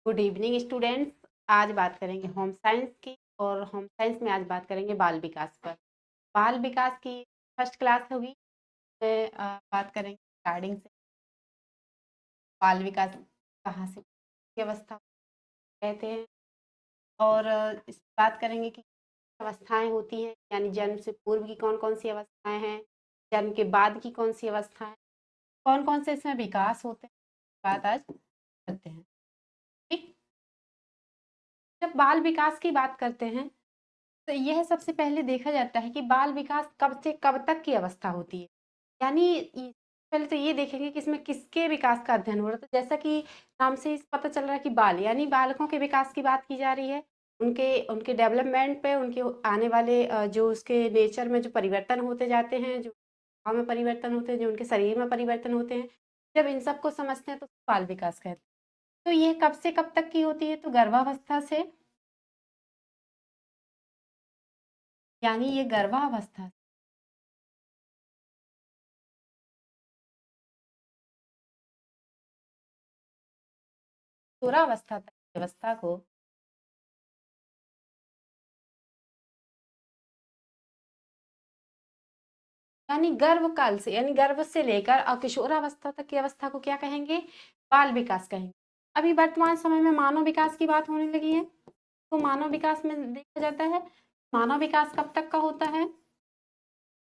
Good evening students. आज बात करेंगे होम साइंस की और होम साइंस में आज बात करेंगे बाल विकास पर। बाल विकास की फर्स्ट क्लास होगी। बात करेंगे स्टार्टिंग से बाल विकास कहाँ से की अवस्था कहते हैं और इस बात करेंगे कि अवस्थाएं होती हैं, यानी जन्म से पूर्व की कौन कौन सी अवस्थाएं हैं, जन्म के बाद की कौन सी अवस्थाएं, कौन कौन से इसमें विकास होते हैं, बात आज करते हैं। ठीक। जब बाल विकास की बात करते हैं तो यह सबसे पहले देखा जाता है कि बाल विकास कब से कब तक की अवस्था होती है। यानी पहले तो ये देखेंगे कि इसमें किसके विकास का अध्ययन हो रहा है। तो जैसा कि नाम से ही पता चल रहा है कि बाल यानी बालकों के विकास की बात की जा रही है। उनके उनके डेवलपमेंट पे, उनके आने वाले जो उसके नेचर में जो परिवर्तन होते जाते हैं, जो स्वभाव में परिवर्तन होते हैं, जो उनके शरीर में परिवर्तन होते हैं, जब इन सबको समझते हैं तो बाल विकास कहते हैं। तो यह कब से कब तक की होती है? तो गर्भावस्था से, यानी ये गर्भावस्था किशोरावस्था तक की अवस्था को, यानी गर्भ काल से, यानी गर्भ से लेकर किशोरावस्था तक की अवस्था को क्या कहेंगे? बाल विकास कहेंगे। अभी वर्तमान समय में मानव विकास की बात होने लगी है। तो मानव विकास में देखा जाता है, मानव विकास कब तक का होता है?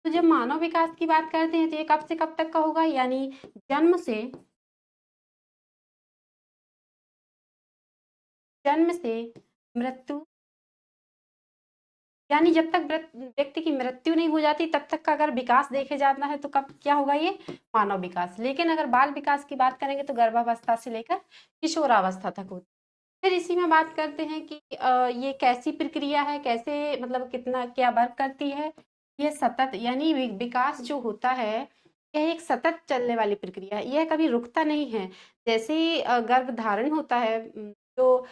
तो जब मानव विकास की बात करते हैं तो ये कब से कब तक का होगा? यानी जन्म से, जन्म से मृत्यु, यानी जब तक व्यक्ति की मृत्यु नहीं हो जाती तब तक का अगर विकास देखे जाना है तो कब क्या होगा? ये मानव विकास। लेकिन अगर बाल विकास की बात करेंगे तो गर्भावस्था से लेकर किशोरावस्था तक होती है। फिर इसी में बात करते हैं कि ये कैसी प्रक्रिया है, कैसे मतलब कितना क्या वर्क करती है। ये सतत, यानी विकास जो होता है यह एक सतत चलने वाली प्रक्रिया है, यह कभी रुकता नहीं है। जैसे ही गर्भ धारण होता है, जो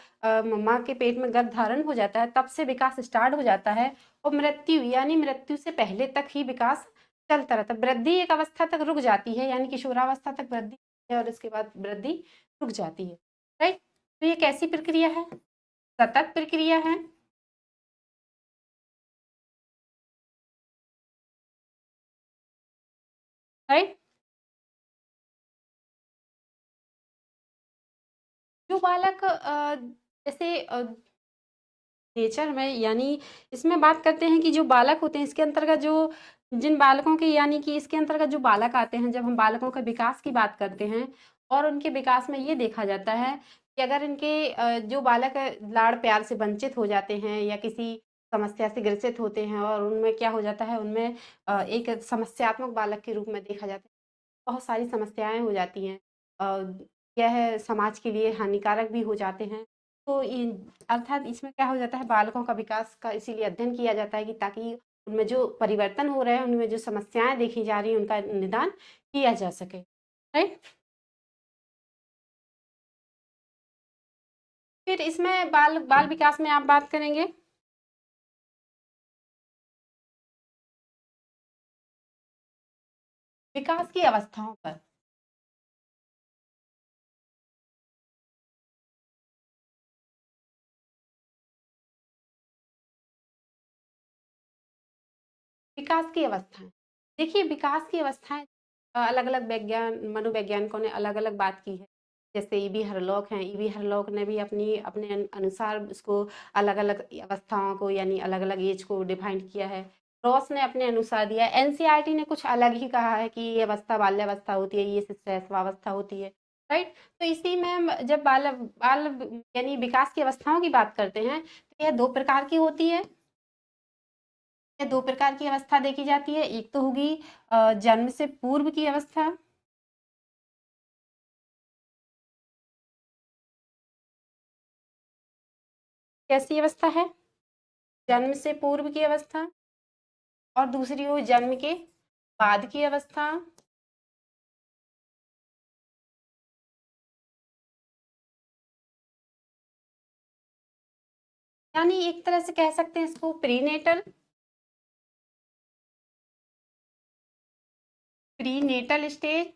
माँ के पेट में गर्भ धारण हो जाता है तब से विकास स्टार्ट हो जाता है और मृत्यु, यानी मृत्यु से पहले तक ही विकास चलता रहता है। वृद्धि एक अवस्था तक रुक जाती है, यानी किशोरावस्था तक वृद्धि है और इसके बाद वृद्धि रुक जाती है। राइट। तो ये कैसी प्रक्रिया है? सतत प्रक्रिया है। राइट। जो बालक जैसे नेचर में, यानी इसमें बात करते हैं कि जो बालक होते हैं इसके अंतर्गत जो जिन बालकों के, यानी कि इसके अंतर्गत जो बालक आते हैं, जब हम बालकों के विकास की बात करते हैं और उनके विकास में ये देखा जाता है कि अगर इनके जो बालक लाड़ प्यार से वंचित हो जाते हैं या किसी समस्या से ग्रसित होते हैं और उनमें क्या हो जाता है, उनमें एक समस्यात्मक बालक के रूप में देखा जाता है, बहुत सारी समस्याएं हो जाती हैं। यह समाज के लिए हानिकारक भी हो जाते हैं। तो अर्थात इसमें क्या हो जाता है, बालकों का विकास का इसीलिए अध्ययन किया जाता है कि ताकि उनमें जो परिवर्तन हो रहे हैं, उनमें जो समस्याएं देखी जा रही हैं, उनका निदान किया जा सके। राइट। फिर इसमें बाल बाल विकास में आप बात करेंगे विकास की अवस्थाओं पर। विकास की अवस्थाएं, देखिए विकास की अवस्थाएं अलग अलग मनोवैज्ञानिकों ने अलग अलग बात की है। जैसे ईबी हरलॉक हैं, ईबी हरलॉक ने भी अपनी अपने अनुसार उसको अलग अलग अवस्थाओं को, यानी अलग अलग एज को डिफाइन किया है। रॉस ने अपने अनुसार दिया। एनसीईआरटी ने कुछ अलग ही कहा है कि ये अवस्था बाल्यावस्था होती है, ये शिशुअवस्था होती है। राइट। तो इसी में हम जब बाल बाल यानी विकास की अवस्थाओं की बात करते हैं तो यह दो प्रकार की होती है। ये दो प्रकार की अवस्था देखी जाती है। एक तो होगी जन्म से पूर्व की अवस्था। कैसी अवस्था है? जन्म से पूर्व की अवस्था। और दूसरी हो जन्म के बाद की अवस्था। यानी एक तरह से कह सकते हैं इसको प्रीनेटल, प्रीनेटल स्टेज।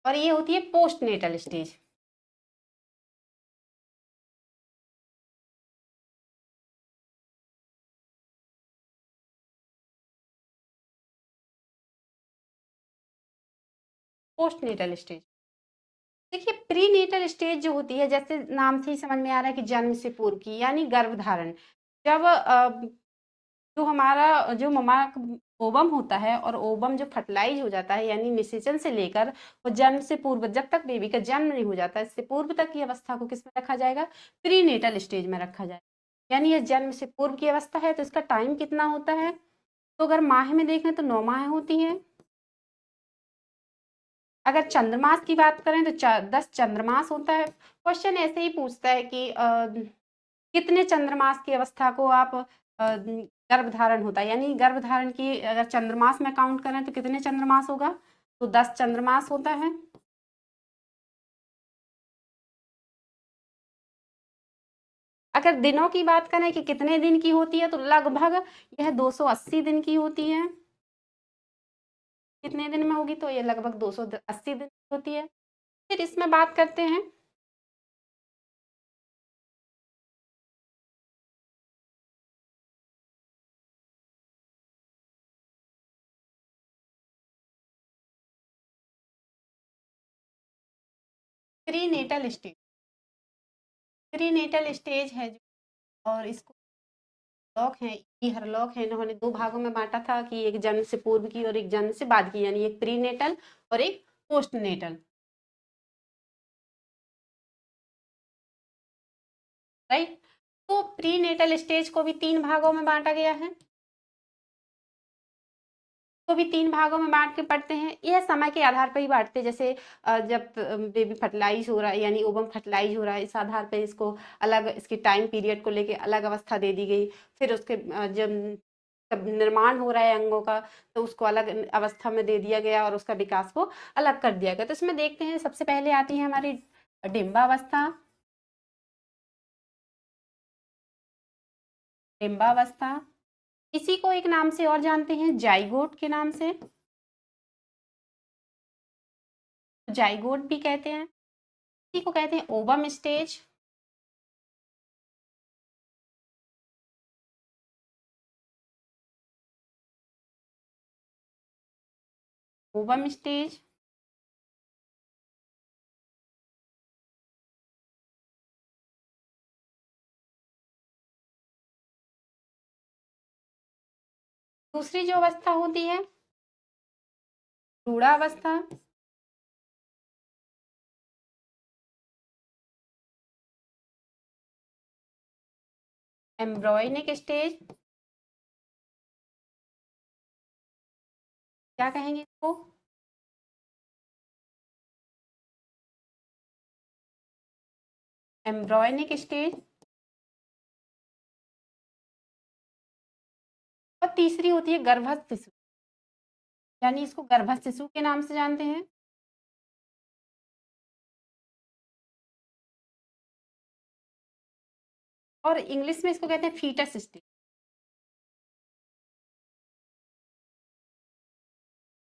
और ये होती है postnatal stage. Postnatal stage, देखिए प्री नेटल स्टेज जो होती है, जैसे नाम से ही समझ में आ रहा है कि जन्म से पूर्व की, यानी गर्भधारण। जब जो हमारा जो ममा ओवम होता है और ओवम जो फर्टिलाइज हो जाता है, यानी निषेचन से लेकर वो जन्म से पूर्व, जब तक बेबी का जन्म नहीं हो जाता, इससे पूर्व तक की अवस्था को किस में रखा जाएगा? प्री नेटल स्टेज में रखा जाएगा। यानी ये जन्म से पूर्व की अवस्था है, तो इसका टाइम कितना होता है? तो अगर माह में देखें तो 9 माह होती हैं। अगर चंद्रमास की बात करें तो 10 चंद्रमास होता है। क्वेश्चन ऐसे ही पूछता है कि कितने चंद्रमास की अवस्था को आप गर्भधारण होता है, यानी गर्भधारण की अगर चंद्रमास में काउंट करें तो कितने चंद्रमास होगा? तो 10 चंद्रमास होता है। अगर दिनों की बात करें कि कितने दिन की होती है, तो लगभग यह 280 दिन की होती है। कितने दिन में होगी? तो ये लगभग 280 दिन की होती है। फिर इसमें बात करते हैं प्रीनेटल स्टेज। प्रीनेटल स्टेज है जो, और इसको लॉक है, ये हरलॉक है, इन्होंने 2 भागों में बाँटा था कि एक जन्म से पूर्व की और एक जन्म से बाद की, यानी एक प्रीनेटल और एक पोस्टनेटल, राइट? तो प्रीनेटल स्टेज को भी 3 भागों में बाँटा गया है। को भी 3 भागों में बाँट के पढ़ते हैं। यह समय के आधार पर ही बाँटते हैं, जैसे जब बेबी फर्टिलाइज़ हो रहा है, यानी ओवम फर्टिलाइज़ हो रहा है, इस आधार पे इसको अलग, इसकी टाइम पीरियड को लेके अलग अवस्था दे दी गई। फिर उसके जब निर्माण हो रहा है अंगों का, तो उसको अलग अवस्था में दे दिया गया और उसका विकास को अलग कर दिया गया। तो इसमें देखते हैं, सबसे पहले आती है हमारी डिंबावस्था। डिंबावस्था, इसी को एक नाम से और जानते हैं, जाइगोट के नाम से। जाइगोट भी कहते हैं। इसी को कहते हैं ओवम स्टेज। ओवम स्टेज, दूसरी जो अवस्था होती है रूढ़ावस्था। एम्ब्रॉयनिक स्टेज, क्या कहेंगे इसको? Embryonic stage. और तीसरी होती है गर्भस्थ शिशु, यानी इसको गर्भस्थ शिशु के नाम से जानते हैं। और इंग्लिश में इसको कहते हैं फीटस स्टेज।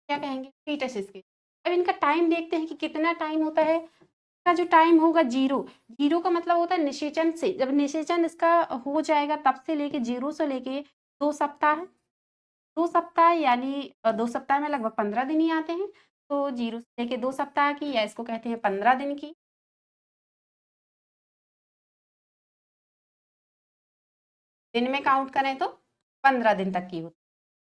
क्या कहेंगे? Foetus stage. अब इनका टाइम देखते हैं कि कितना टाइम होता है। इसका जो टाइम होगा जीरो, जीरो का मतलब होता है निषेचन से, जब निषेचन इसका हो जाएगा तब से लेके, जीरो से लेके 2 सप्ताह। 2 सप्ताह यानी 2 सप्ताह में लगभग 15 दिन ही आते हैं। तो 0 से लेके 2 सप्ताह की, या इसको कहते हैं 15 दिन की। दिन में काउंट करें तो 15 दिन तक की होती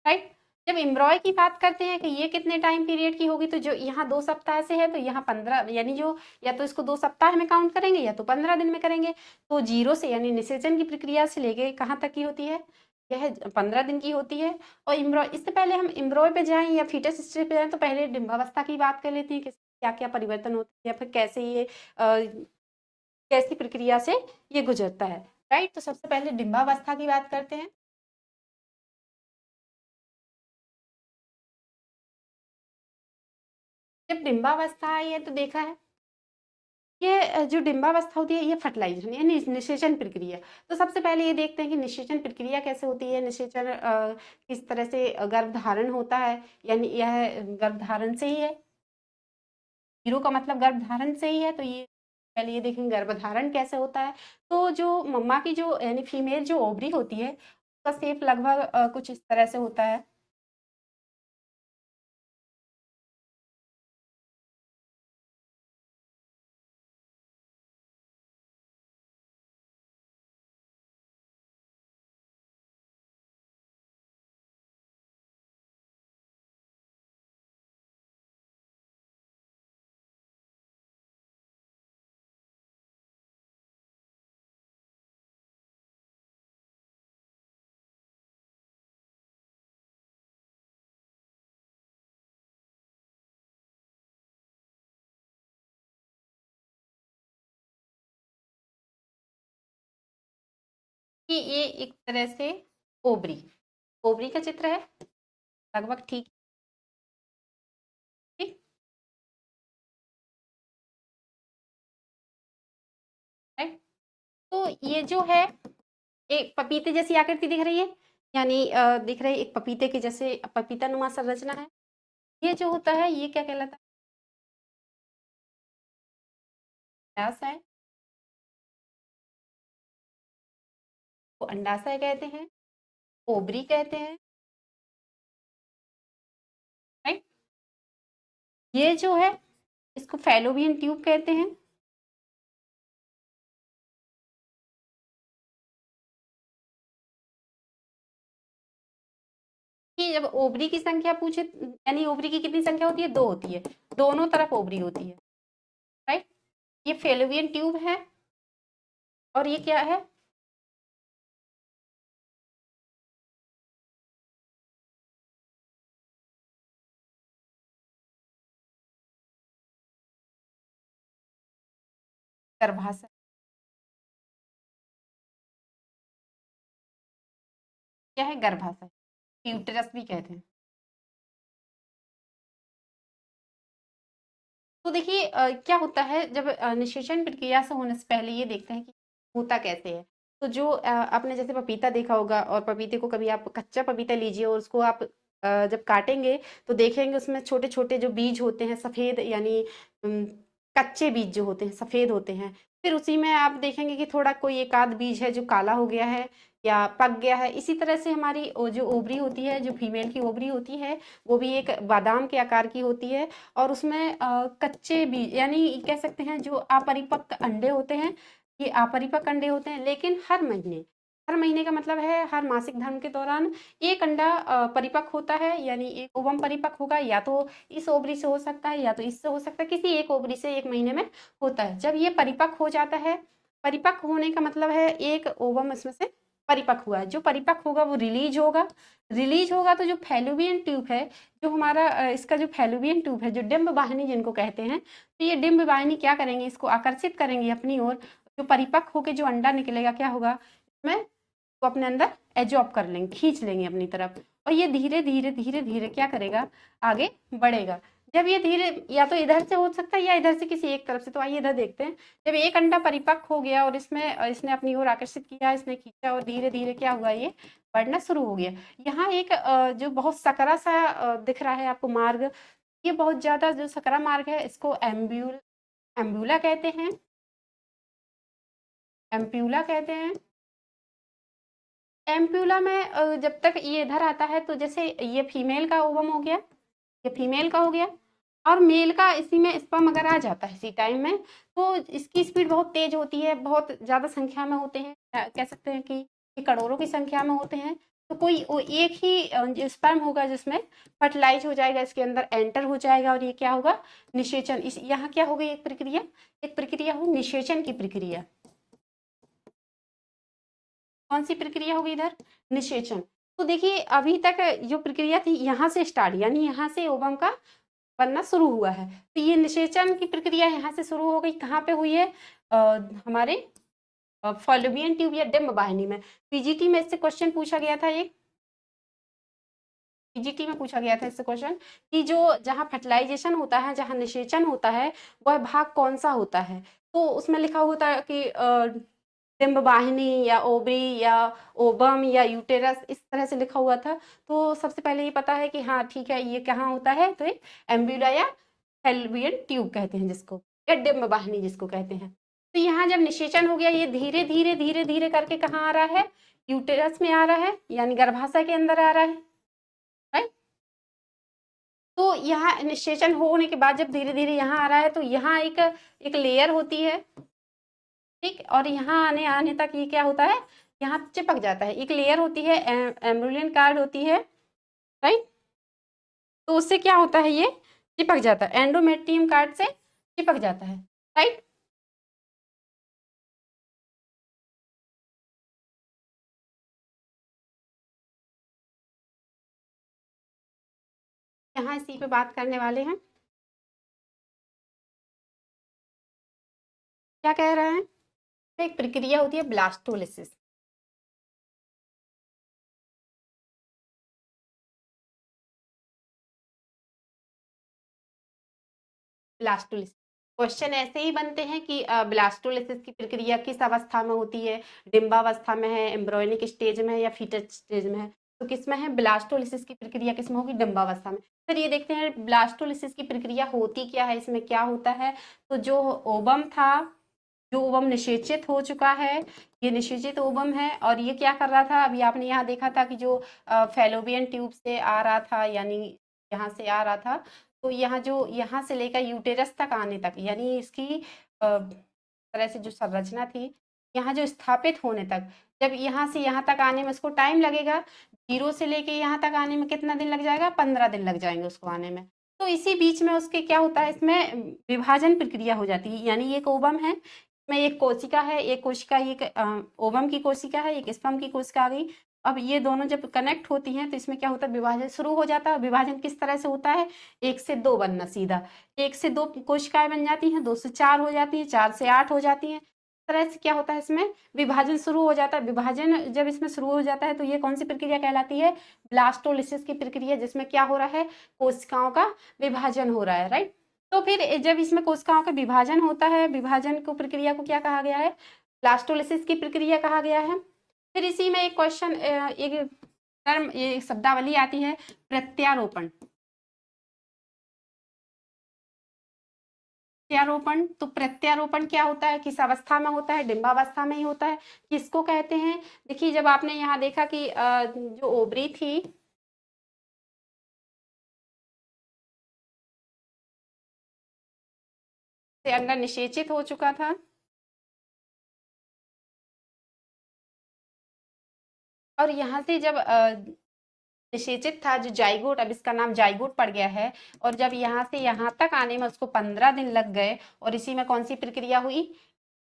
है, राइट? जब एम्ब्रॉय की बात करते हैं कि ये कितने टाइम पीरियड की होगी, तो जो यहाँ 2 सप्ताह से है तो यहाँ 15, यानी जो, या तो इसको 2 सप्ताह में काउंट करेंगे या तो 15 दिन में करेंगे। तो 0 से, यानी निषेचन की प्रक्रिया से लेके कहाँ तक की होती है? यह 15 दिन की होती है। और एम्ब्रॉय, इससे पहले हम एम्ब्रॉय पे जाएँ या फीटस स्टेज पे जाएँ, तो पहले डिंबावस्था की बात कर लेते हैं कि क्या-क्या परिवर्तन होते हैं, या फिर कैसे ये कैसी प्रक्रिया से ये गुजरता है, राइट? तो सबसे पहले डिंबावस्था की बात करते हैं। जब डिंबावस्था आई है तो देखा है, ये जो डिंबावस्था होती है, ये फर्टिलाइजेशन यानी निषेचन प्रक्रिया। तो सबसे पहले ये देखते हैं कि निषेचन प्रक्रिया कैसे होती है, निषेचन किस तरह से गर्भधारण होता है, यानी यह गर्भधारण से ही है। ज़ीरो का मतलब गर्भधारण से ही है, तो ये पहले ये देखेंगे गर्भधारण कैसे होता है। तो जो मम्मा की जो यानी फीमेल जो ओवरी होती है, उसका शेप लगभग कुछ इस तरह से होता है। कि ये एक तरह से ओवरी ओवरी का चित्र है, लगभग ठीक ठीक है। तो ये जो है एक पपीते जैसी आकृति दिख रही है, यानी दिख रही है एक पपीते के जैसे पपीता-नुमा संरचना है। ये जो होता है ये क्या कहलाता है? व्यास है, को अंडाशय कहते हैं, ओवरी कहते हैं, राइट? ये जो है इसको फैलोपियन ट्यूब कहते हैं। कि जब ओवरी की संख्या पूछे यानी ओवरी की कितनी संख्या होती है? 2 होती है। दोनों तरफ ओवरी होती है, राइट? ये फैलोपियन ट्यूब है और ये क्या है? गर्भाशय। क्या है? गर्भाशय। यूटेरस भी कहते हैं। तो देखिए क्या होता है जब निषेचन प्रक्रिया से होने से पहले ये देखते हैं कि होता कैसे है। तो जो आपने जैसे पपीता देखा होगा और पपीते को कभी आप कच्चा पपीता लीजिए और उसको आप जब काटेंगे तो देखेंगे उसमें छोटे-छोटे जो बीज होते हैं सफ़ेद यानी उम, कच्चे बीज जो होते हैं सफ़ेद होते हैं। फिर उसी में आप देखेंगे कि थोड़ा कोई एक आध बीज है जो काला हो गया है या पक गया है। इसी तरह से हमारी जो ओवरी होती है, जो फीमेल की ओवरी होती है, वो भी एक बादाम के आकार की होती है और उसमें कच्चे बीज यानी कह सकते हैं जो अपरिपक्व अंडे होते हैं, ये अपरिपक्व अंडे होते हैं लेकिन हर महीने का मतलब है हर मासिक धर्म के दौरान एक अंडा परिपक्व होता है यानी एक ओवम परिपक्व होगा या तो इस ओवरी से हो सकता है या तो इससे हो सकता है, किसी एक ओवरी से 1 महीने में होता है। जब ये परिपक्व हो जाता है, परिपक्व होने का मतलब है एक ओवम इसमें से परिपक्व हुआ है, जो परिपक्व होगा वो रिलीज़ होगा तो जो फैलोपियन ट्यूब है जो हमारा इसका जो फैलोपियन ट्यूब है, जो डिंब वाहिनी जिनको कहते हैं, तो ये डिंब वाहिनी क्या करेंगे, इसको आकर्षित करेंगी अपनी ओर। जो परिपक्व होके जो अंडा निकलेगा क्या होगा, इसमें वो अपने अंदर एब्ज़ॉर्ब कर लेंगे, खींच लेंगे अपनी तरफ और ये धीरे-धीरे क्या करेगा, आगे बढ़ेगा। जब ये धीरे या तो इधर से हो सकता है या इधर से किसी एक तरफ से, तो आइए इधर देखते हैं। जब एक अंडा परिपक्व हो गया और इसमें इसने अपनी ओर आकर्षित किया, इसने खींचा और धीरे-धीरे क्या हुआ, ये बढ़ना शुरू हो गया। यहाँ एक जो बहुत सकरा सा दिख रहा है आपको मार्ग, ये बहुत ज़्यादा जो सकरा मार्ग है इसको एम्ब्यूला कहते हैं, एम्प्यूला कहते हैं। एम्प्यूला में जब तक ये इधर आता है तो जैसे ये फीमेल का ओवम हो गया, ये फीमेल का हो गया और मेल का इसी में स्पर्म अगर आ जाता है इसी टाइम में, तो इसकी स्पीड बहुत तेज़ होती है, बहुत ज़्यादा संख्या में होते हैं। कह सकते हैं कि ये करोड़ों की संख्या में होते हैं। तो कोई वो एक ही जो स्पर्म होगा जिसमें फर्टिलाइज़ हो जाएगा, इसके अंदर एंटर हो जाएगा और ये क्या होगा, निषेचन। इस यहाँ क्या हो गई एक प्रक्रिया हुई निषेचन की प्रक्रिया। कौन सी प्रक्रिया होगी इधर? निषेचन। तो देखिए अभी तक जो प्रक्रिया थी यहाँ से स्टार्ट यानी यहाँ से ओवम का बनना शुरू हुआ है। तो ये निषेचन की प्रक्रिया यहाँ से शुरू हो गई, कहाँ पे हुई है? अ, हमारे फॉलोपियन ट्यूब या डिंब वाहिनी में। पीजीटी में इससे क्वेश्चन पूछा गया था एक, पीजीटी में पूछा गया था इससे क्वेश्चन कि जो जहाँ फर्टिलाइज़ेशन होता है, जहाँ निषेचन होता है, वह भाग कौन-सा होता है? तो उसमें लिखा होता है कि डिंब वाहिनी या ओवरी या ओवम या यूटेरस इस तरह से लिखा हुआ था। तो सबसे पहले ये पता है कि हाँ, ठीक है, ये कहाँ होता है? तो ये एम्ब्यूला या फैलोपियन ट्यूब कहते हैं जिसको, या डिम्ब वाहिनी जिसको कहते हैं। तो यहाँ जब निषेचन हो गया, ये धीरे धीरे धीरे धीरे करके कहाँ आ रहा है, यूटेरस में आ रहा है, यानी गर्भाशय के अंदर आ रहा है, राइट। तो यहाँ निषेचन होने के बाद जब धीरे धीरे यहाँ आ रहा है, तो यहाँ एक एक लेयर होती है, ठीक, और यहाँ आने आने तक ये क्या होता है, यहाँ चिपक जाता है, एक लेयर होती है, एम्ब्रियोनिक कार्ड होती है, राइट। तो उससे क्या होता है, ये चिपक जाता है, एंडोमेट्रियम कार्ड से चिपक जाता है, राइट। यहाँ इसी पे बात करने वाले हैं, क्या कह रहे हैं, एक प्रक्रिया होती है ब्लास्टोलिसिस। ब्लास्टोलिसिस क्वेश्चन ऐसे ही बनते हैं कि ब्लास्टोलिसिस की प्रक्रिया किस अवस्था में होती है, डिम्बावस्था में है, एम्ब्रियोनिक स्टेज में है, या फीटस स्टेज में है। तो किसमें है ब्लास्टोलिसिस की प्रक्रिया, किसमें होगी, डिम्बावस्था में। फिर ये देखते हैं ब्लास्टोलिसिस की प्रक्रिया होती क्या है, इसमें क्या होता है। तो जो ओवम था, जो ओवम निषेचित हो चुका है, ये निषेचित ओवम है, और ये क्या कर रहा था, अभी आपने यहाँ देखा था कि जो फैलोपियन ट्यूब से आ रहा था, यानी यहाँ से आ रहा था, तो यहाँ जो यहाँ से लेकर यूटेरस तक आने तक, यानी इसकी तरह से जो संरचना थी, यहाँ जो स्थापित होने तक, जब यहाँ से यहाँ तक आने में उसको टाइम लगेगा, 0 से लेके यहाँ तक आने में कितना दिन लग जाएगा, 15 दिन लग जाएंगे उसको आने में। तो इसी बीच में उसके क्या होता है, इसमें विभाजन प्रक्रिया हो जाती है, यानी एक ओवम है, इसमें एक कोशिका है, एक कोशिका, एक ओवम की कोशिका है, एक स्पर्म की कोशिका आ गई। अब ये दोनों जब कनेक्ट होती हैं, तो इसमें क्या होता है, विभाजन शुरू हो जाता है। विभाजन किस तरह से होता है, 1 से 2 बनना सीधा, 1 से 2 कोशिकाएं बन जाती हैं, 2 से 4 हो जाती हैं, 4 से 8 हो जाती हैं। इस तरह से क्या होता है, इसमें विभाजन शुरू हो जाता है। विभाजन जब इसमें शुरू हो जाता है, तो ये कौन सी प्रक्रिया कहलाती है, ब्लास्टोलिसिस की प्रक्रिया, जिसमें क्या हो रहा है, कोशिकाओं का विभाजन हो रहा है, राइट। तो फिर जब इसमें कोशिकाओं का विभाजन होता है, विभाजन को प्रक्रिया को क्या कहा गया है, ब्लास्टोलिसिस की प्रक्रिया कहा गया है। फिर इसी में एक क्वेश्चन, एक टर्म, ये शब्दावली आती है, प्रत्यारोपण। प्रत्यारोपण, तो प्रत्यारोपण क्या होता है, किस अवस्था में होता है, डिम्बावस्था में ही होता है। किसको कहते हैं, देखिए जब आपने यहाँ देखा कि जो ओवरी थी, से अंडा निषेचित हो चुका था, और यहाँ से जब निषेचित था, जो जाइगोट, अब इसका नाम जाइगोट पड़ गया है, और जब यहाँ से यहाँ तक आने में उसको 15 दिन लग गए, और इसी में कौन सी प्रक्रिया हुई,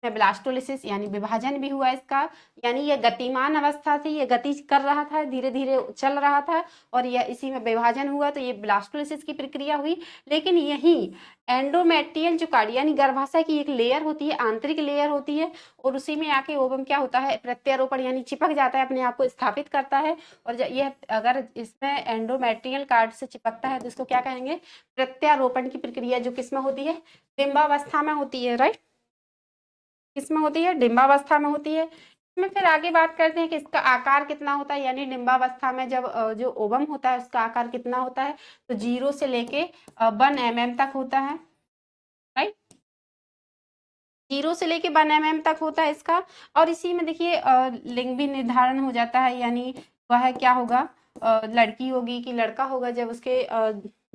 में ब्लास्टोलिसिस, यानी विभाजन भी हुआ इसका, यानी ये गतिमान अवस्था थी, ये गति कर रहा था, धीरे धीरे चल रहा था, और यह इसी में विभाजन हुआ, तो ये ब्लास्टोलिसिस की प्रक्रिया हुई। लेकिन यही एंडोमेट्रियल जो कार्ड, यानी गर्भाशय की एक लेयर होती है, आंतरिक लेयर होती है, और उसी में आके ओवम क्या होता है, प्रत्यारोपण, यानी चिपक जाता है, अपने आप को स्थापित करता है। और यह अगर इसमें एंडोमेट्रियल कार्ड से चिपकता है, तो इसको क्या कहेंगे, प्रत्यारोपण की प्रक्रिया, जो किसमें होती है, डिम्बावस्था में होती है, राइट। किसमें होती है, डिम्बावस्था में होती है। इसमें फिर आगे बात करते हैं कि इसका आकार कितना होता है, यानी डिम्बावस्था में जब जो ओवम होता है, उसका आकार कितना होता है, तो 0 से लेके 1 mm तक होता है, राइट। 0 से लेके 1 mm तक होता है इसका। और इसी में देखिए लिंग भी निर्धारण हो जाता है, यानी वह क्या होगा, लड़की होगी कि लड़का होगा, जब उसके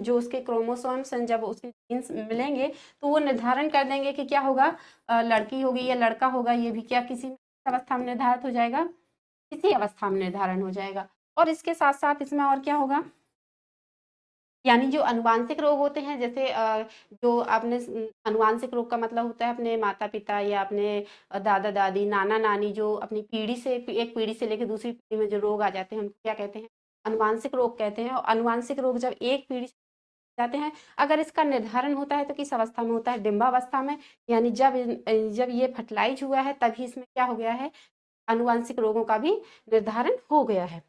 जो उसके क्रोमोसोम्स हैं, जब उसके जीन्स मिलेंगे, तो वो निर्धारण कर देंगे कि क्या होगा, लड़की होगी या लड़का होगा। ये भी क्या किसी अवस्था में निर्धारित हो जाएगा, इसी अवस्था में निर्धारण हो जाएगा। और इसके साथ साथ इसमें और क्या होगा, यानी जो अनुवांशिक रोग होते हैं, जैसे जो आपने अनुवांशिक रोग का मतलब होता है अपने माता पिता या अपने दादा दादी, नाना नानी, जो अपनी पीढ़ी से, एक पीढ़ी से लेकर दूसरी पीढ़ी में जो रोग आ जाते हैं, उनको क्या कहते हैं, अनुवांशिक रोग कहते हैं। और अनुवांशिक रोग जब एक पीढ़ी से जाते हैं, अगर इसका निर्धारण होता है तो किस अवस्था में होता है, डिम्बावस्था में, यानी जब ये फर्टिलाइज हुआ है, तभी इसमें क्या हो गया है, अनुवांशिक रोगों का भी निर्धारण हो गया है,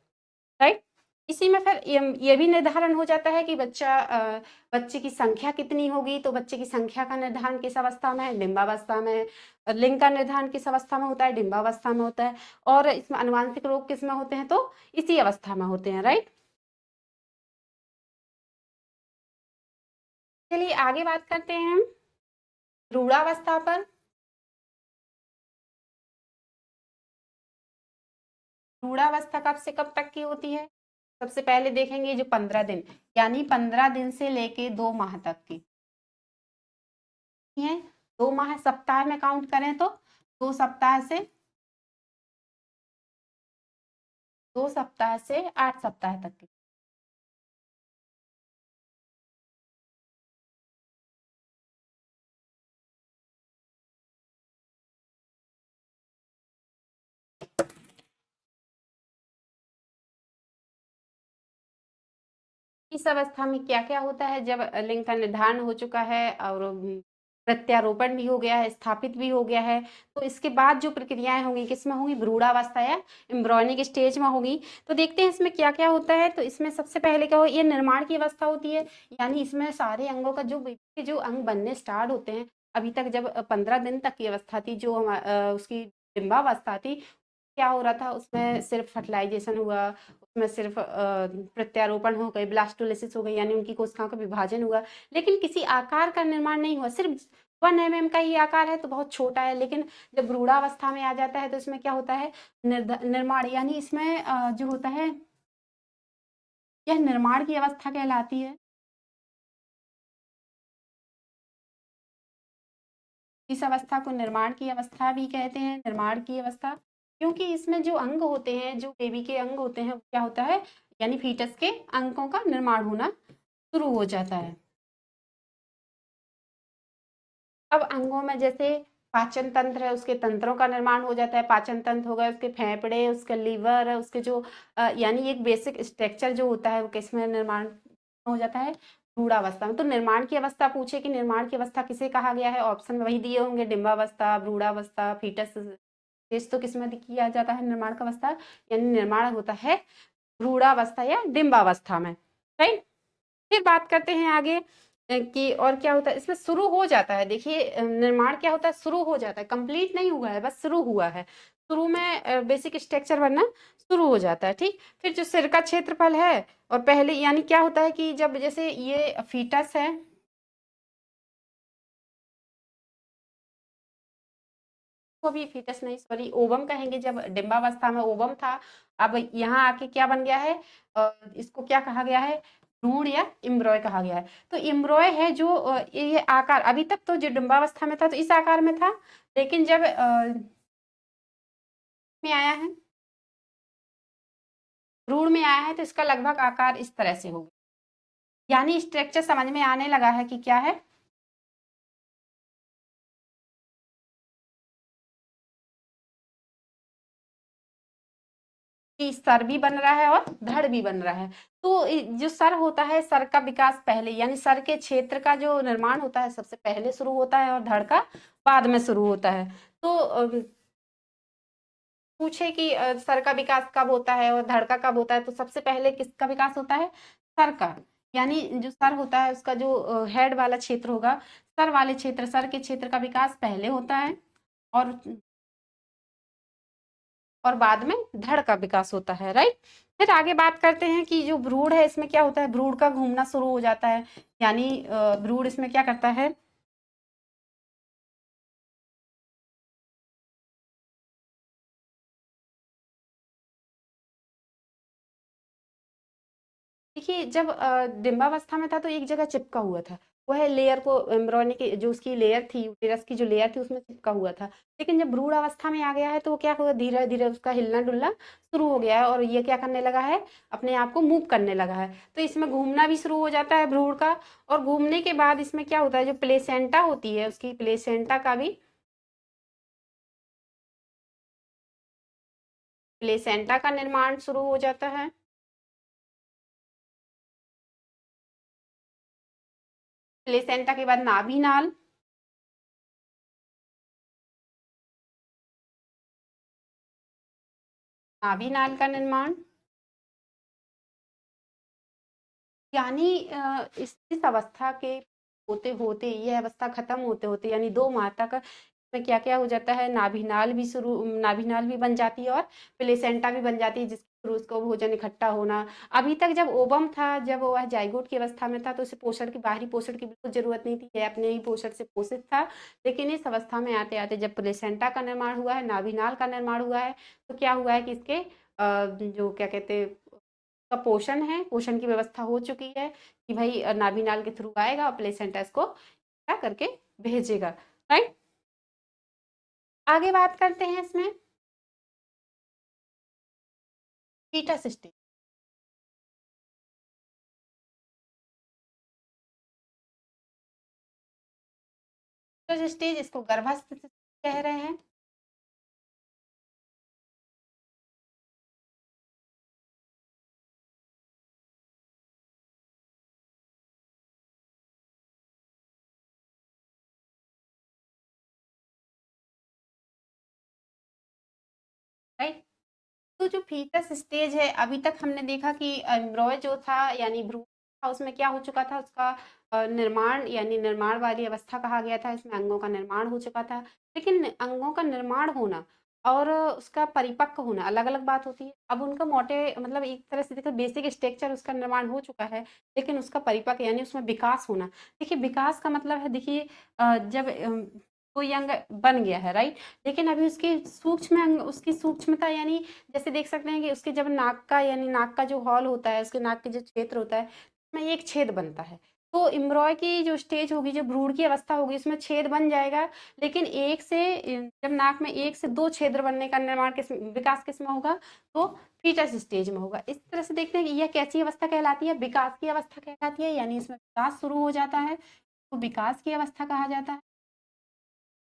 राइट। इसी में फिर ये भी निर्धारण हो जाता है कि बच्चे की संख्या कितनी होगी, तो बच्चे की संख्या का निर्धारण किस अवस्था में है, डिम्बावस्था में। लिंग का निर्धारण किस अवस्था में होता है, डिम्बावस्था में होता है। और इसमें अनुवांशिक रोग किस में होते हैं, तो इसी अवस्था में होते हैं, राइट। चलिए आगे बात करते हैं हम भ्रूणावस्था पर। भ्रूणावस्था कब से कब तक की होती है? सबसे पहले देखेंगे जो 15 दिन, यानी 15 दिन से लेके 2 माह तक की है। 2 माह सप्ताह में काउंट करें तो 2 सप्ताह से 2 सप्ताह से 8 सप्ताह तक की। इस अवस्था में क्या-क्या होता है जब लिंग का निर्धारण हो चुका है और प्रत्यारोपण भी हो गया है, स्थापित भी हो गया है, तो इसके बाद जो प्रक्रियाएँ होंगी किसमें होंगी? भ्रूणावस्था या एम्ब्रियोनिक स्टेज में होगी। तो देखते हैं इसमें क्या-क्या होता है, तो इसमें सबसे पहले क्या हो ये निर्माण की अवस्था होती है, यानी इसमें सारे अंगों का जो बेबी के जो अंग बनने स्टार्ट होते हैं, अभी तक जब 15 दिन तक की अवस्था थी जो उसकी डिंबावस्था थी, क्या हो रहा था उसमें सिर्फ फर्टिलाइजेशन हुआ, उसमें सिर्फ प्रत्यारोपण हो गए, ब्लास्टोलिसिस हो गई यानी उनकी कोशिकाओं का विभाजन हुआ, लेकिन किसी आकार का निर्माण नहीं हुआ। सिर्फ 1 mm का ही आकार है तो बहुत छोटा है, लेकिन जब भ्रूणावस्था में आ जाता है तो इसमें क्या होता है निर्माण यानी इसमें जो होता है यह निर्माण की अवस्था कहलाती है। इस अवस्था को निर्माण की अवस्था भी कहते हैं, निर्माण की अवस्था, क्योंकि इसमें जो अंग होते हैं, जो बेबी के अंग होते हैं, वो क्या होता है यानी फीटस के अंगों का निर्माण होना शुरू हो जाता है। अब अंगों में जैसे पाचन तंत्र है, उसके तंत्रों का निर्माण हो जाता है, पाचन तंत्र हो गए, उसके फेफड़े, उसका लीवर, उसके जो यानी एक बेसिक स्ट्रक्चर जो होता है, वो किसमें निर्माण हो जाता है? भ्रूणावस्था में। तो निर्माण की अवस्था पूछे कि निर्माण की अवस्था किसे कहा गया है? ऑप्शन में वही दिए होंगे डिंबावस्था, भ्रूणावस्था, फीटस स्टेज तो किसमें किया जाता है निर्माण का अवस्था? यानी निर्माण होता है भ्रूणावस्था या डिंबावस्था में, राइट? फिर बात करते हैं आगे कि और क्या होता है इसमें शुरू हो जाता है। देखिए निर्माण क्या होता है शुरू हो जाता है, कंप्लीट नहीं हुआ है, बस शुरू हुआ है। शुरू में बेसिक स्ट्रक्चर बनना शुरू हो जाता है, ठीक। फिर जो सिर का क्षेत्रफल है और पहले यानी क्या होता है कि जब जैसे ये फीटस है, को भी फीटस नहीं सॉरी ओवम कहेंगे, जब डिंबावस्था में ओवम था, अब यहाँ आके क्या बन गया है इसको क्या कहा गया है? भ्रूण या इम्ब्रॉय कहा गया है। तो इम्ब्रॉय है जो ये आकार अभी तक तो जो डिंबावस्था में था तो इस आकार में था, लेकिन जब में आया है भ्रूण में आया है तो इसका लगभग आकार इस तरह से होगा, यानी स्ट्रक्चर समझ में आने लगा है कि क्या है। कि सर भी बन रहा है और धड़ भी बन रहा है। तो जो सर होता है, सर का विकास पहले यानी सर के क्षेत्र का जो निर्माण होता है सबसे पहले शुरू होता है और धड़ का बाद में शुरू होता है। तो पूछे कि सर का विकास कब होता है और धड़ का कब होता है, तो सबसे पहले किसका विकास होता है? सर का, यानी जो सर होता है उसका जो हेड वाला क्षेत्र होगा, सर वाले क्षेत्र, सर के क्षेत्र का विकास पहले होता है और बाद में धड़ का विकास होता है, राइट। फिर आगे बात करते हैं कि जो भ्रूण है इसमें क्या होता है, भ्रूण का घूमना शुरू हो जाता है, यानी भ्रूण इसमें क्या करता है? देखिए जब डिंबावस्था में था तो एक जगह चिपका हुआ था, वह लेयर को एम्ब्रियोनिक जो उसकी लेयर थी, यूटेरस की जो लेयर थी उसमें चिपका हुआ था। लेकिन जब भ्रूण अवस्था में आ गया है तो वो क्या हुआ, धीरे धीरे उसका हिलना डुलना शुरू हो गया है और ये क्या करने लगा है, अपने आप को मूव करने लगा है। तो इसमें घूमना भी शुरू हो जाता है भ्रूण का, और घूमने के बाद इसमें क्या होता है, जो प्लेसेंटा होती है उसकी प्लेसेंटा का भी प्लेसेंटा का निर्माण शुरू हो जाता है। प्लेसेंटा के बाद नाभिनाल, नाभिनाल का निर्माण, यानी इस अवस्था के होते होते यह अवस्था खत्म होते होते यानी 2 माह तक में क्या क्या हो जाता है, नाभिनाल भी बन जाती है और प्लेसेंटा भी बन जाती है, जिसकी फिर उसको भोजन इकट्ठा होना। अभी तक जब ओवम था, जब वह जाइगोट की अवस्था में था, तो उसे पोषण की, बाहरी पोषण की बिल्कुल ज़रूरत नहीं थी, यह अपने ही पोषण से पोषित था। लेकिन इस अवस्था में आते-आते जब प्लेसेंटा का निर्माण हुआ है, नाभिनाल का निर्माण हुआ है, तो क्या हुआ है कि इसके जो क्या कहते हैं, उसका पोषण है, पोषण की व्यवस्था हो चुकी है कि भई नाभिनाल के थ्रू आएगा और प्लेसेंटा इसको क्या करके भेजेगा, राइट? आगे बात करते हैं इसमें फीटस स्टेज। फीटस स्टेज इसको गर्भावस्था कह रहे हैं, राइट? तो जो फीटस स्टेज है, अभी तक हमने देखा कि एम्ब्रॉय जो था यानी भ्रूण था, उसमें क्या हो चुका था, उसका निर्माण यानी निर्माण वाली अवस्था कहा गया था, इसमें अंगों का निर्माण हो चुका था। लेकिन अंगों का निर्माण होना और उसका परिपक्व होना अलग-अलग बात होती है। अब उनका मोटे मतलब एक तरह से देखो बेसिक स्ट्रक्चर उसका निर्माण हो चुका है, लेकिन उसका परिपक्व यानी उसमें विकास होना। देखिए विकास का मतलब है, देखिए जब कोई अंग बन गया है, राइट? लेकिन अभी उसकी सूक्ष्म अंग, उसकी सूक्ष्मता यानी जैसे देख सकते हैं कि उसके जब नाक का यानी नाक का जो हॉल होता है, उसके नाक के जो क्षेत्र होता है, उसमें एक छेद बनता है। तो एम्ब्रॉय की जो स्टेज होगी, जो भ्रूण की अवस्था होगी, उसमें छेद बन जाएगा, लेकिन 1 से जब नाक में 1 से 2 छिद्र बनने का निर्माण विकास किसमें होगा? तो फीटस स्टेज में होगा। इस तरह से देखते हैं कि यह कैसी अवस्था कहलाती है? विकास की अवस्था कहलाती है, यानी इसमें विकास शुरू हो जाता है, तो विकास की अवस्था कहा जाता है।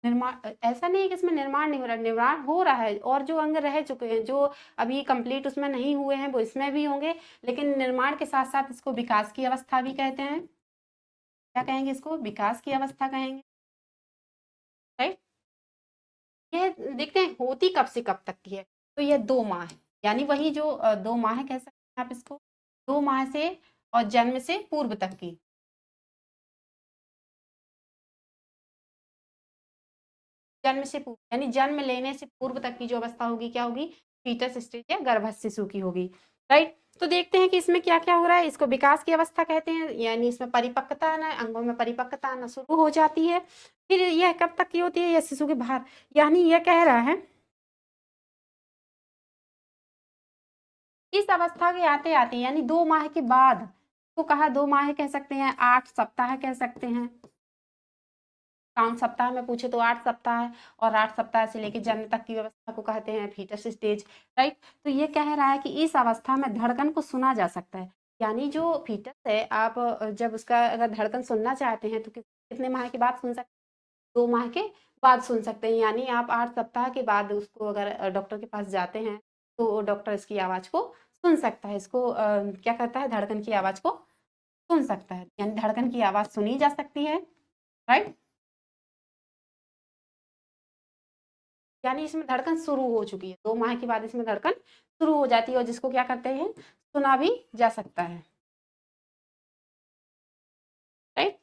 ऐसा नहीं है कि इसमें निर्माण नहीं हो रहा है, निर्माण हो रहा है और जो अंग रह चुके हैं, जो अभी कंप्लीट उसमें नहीं हुए हैं, वो इसमें भी होंगे, लेकिन निर्माण के साथ-साथ इसको विकास की अवस्था भी कहते हैं। क्या कहेंगे इसको? विकास की अवस्था कहेंगे, राइट? यह देखते हैं होती कब से कब तक की है, तो यह 2 माह है, यानी वही जो 2 माह कह सकते हैं आप इसको, 2 माह से और जन्म से पूर्व तक की। जन्म से पूर्व यानी जन्म लेने से पूर्व तक की जो अवस्था होगी क्या होगी? फीटस स्टेज या गर्भस्थ शिशु की होगी, राइट? तो देखते हैं कि इसमें क्या-क्या हो रहा है। इसको विकास की अवस्था कहते हैं, यानी इसमें परिपक्वता आना, अंगों में परिपक्वता आना शुरू हो जाती है। फिर यह कब तक की होती है? यह शिशु के बाहर, यानी यह कह रहा है इस अवस्था के आते-आते यानी 2 माह के बाद, तो कहा 2 माह कह सकते हैं, 8 सप्ताह कह सकते हैं। काउंट सप्ताह में पूछे तो 8 सप्ताह, और 8 सप्ताह से लेके जन्म तक की व्यवस्था को कहते हैं फीटस स्टेज, राइट? तो ये कह रहा है कि इस अवस्था में धड़कन को सुना जा सकता है। यानी जो फीटस है, आप जब उसका अगर धड़कन सुनना चाहते हैं तो कितने माह के बाद सुन सकते हैं? 2 माह के बाद सुन सकते हैं। यानी आप 8 सप्ताह के बाद उसको अगर डॉक्टर के पास जाते हैं, तो डॉक्टर इसकी आवाज़ को सुन सकता है। इसको क्या करता है, धड़कन की आवाज़ को सुन सकता है। यानी धड़कन की आवाज़ सुनी जा सकती है, राइट? यानी इसमें धड़कन शुरू हो चुकी है, 2 माह के बाद इसमें धड़कन शुरू हो जाती है और जिसको क्या करते हैं, सुना भी जा सकता है, राइट?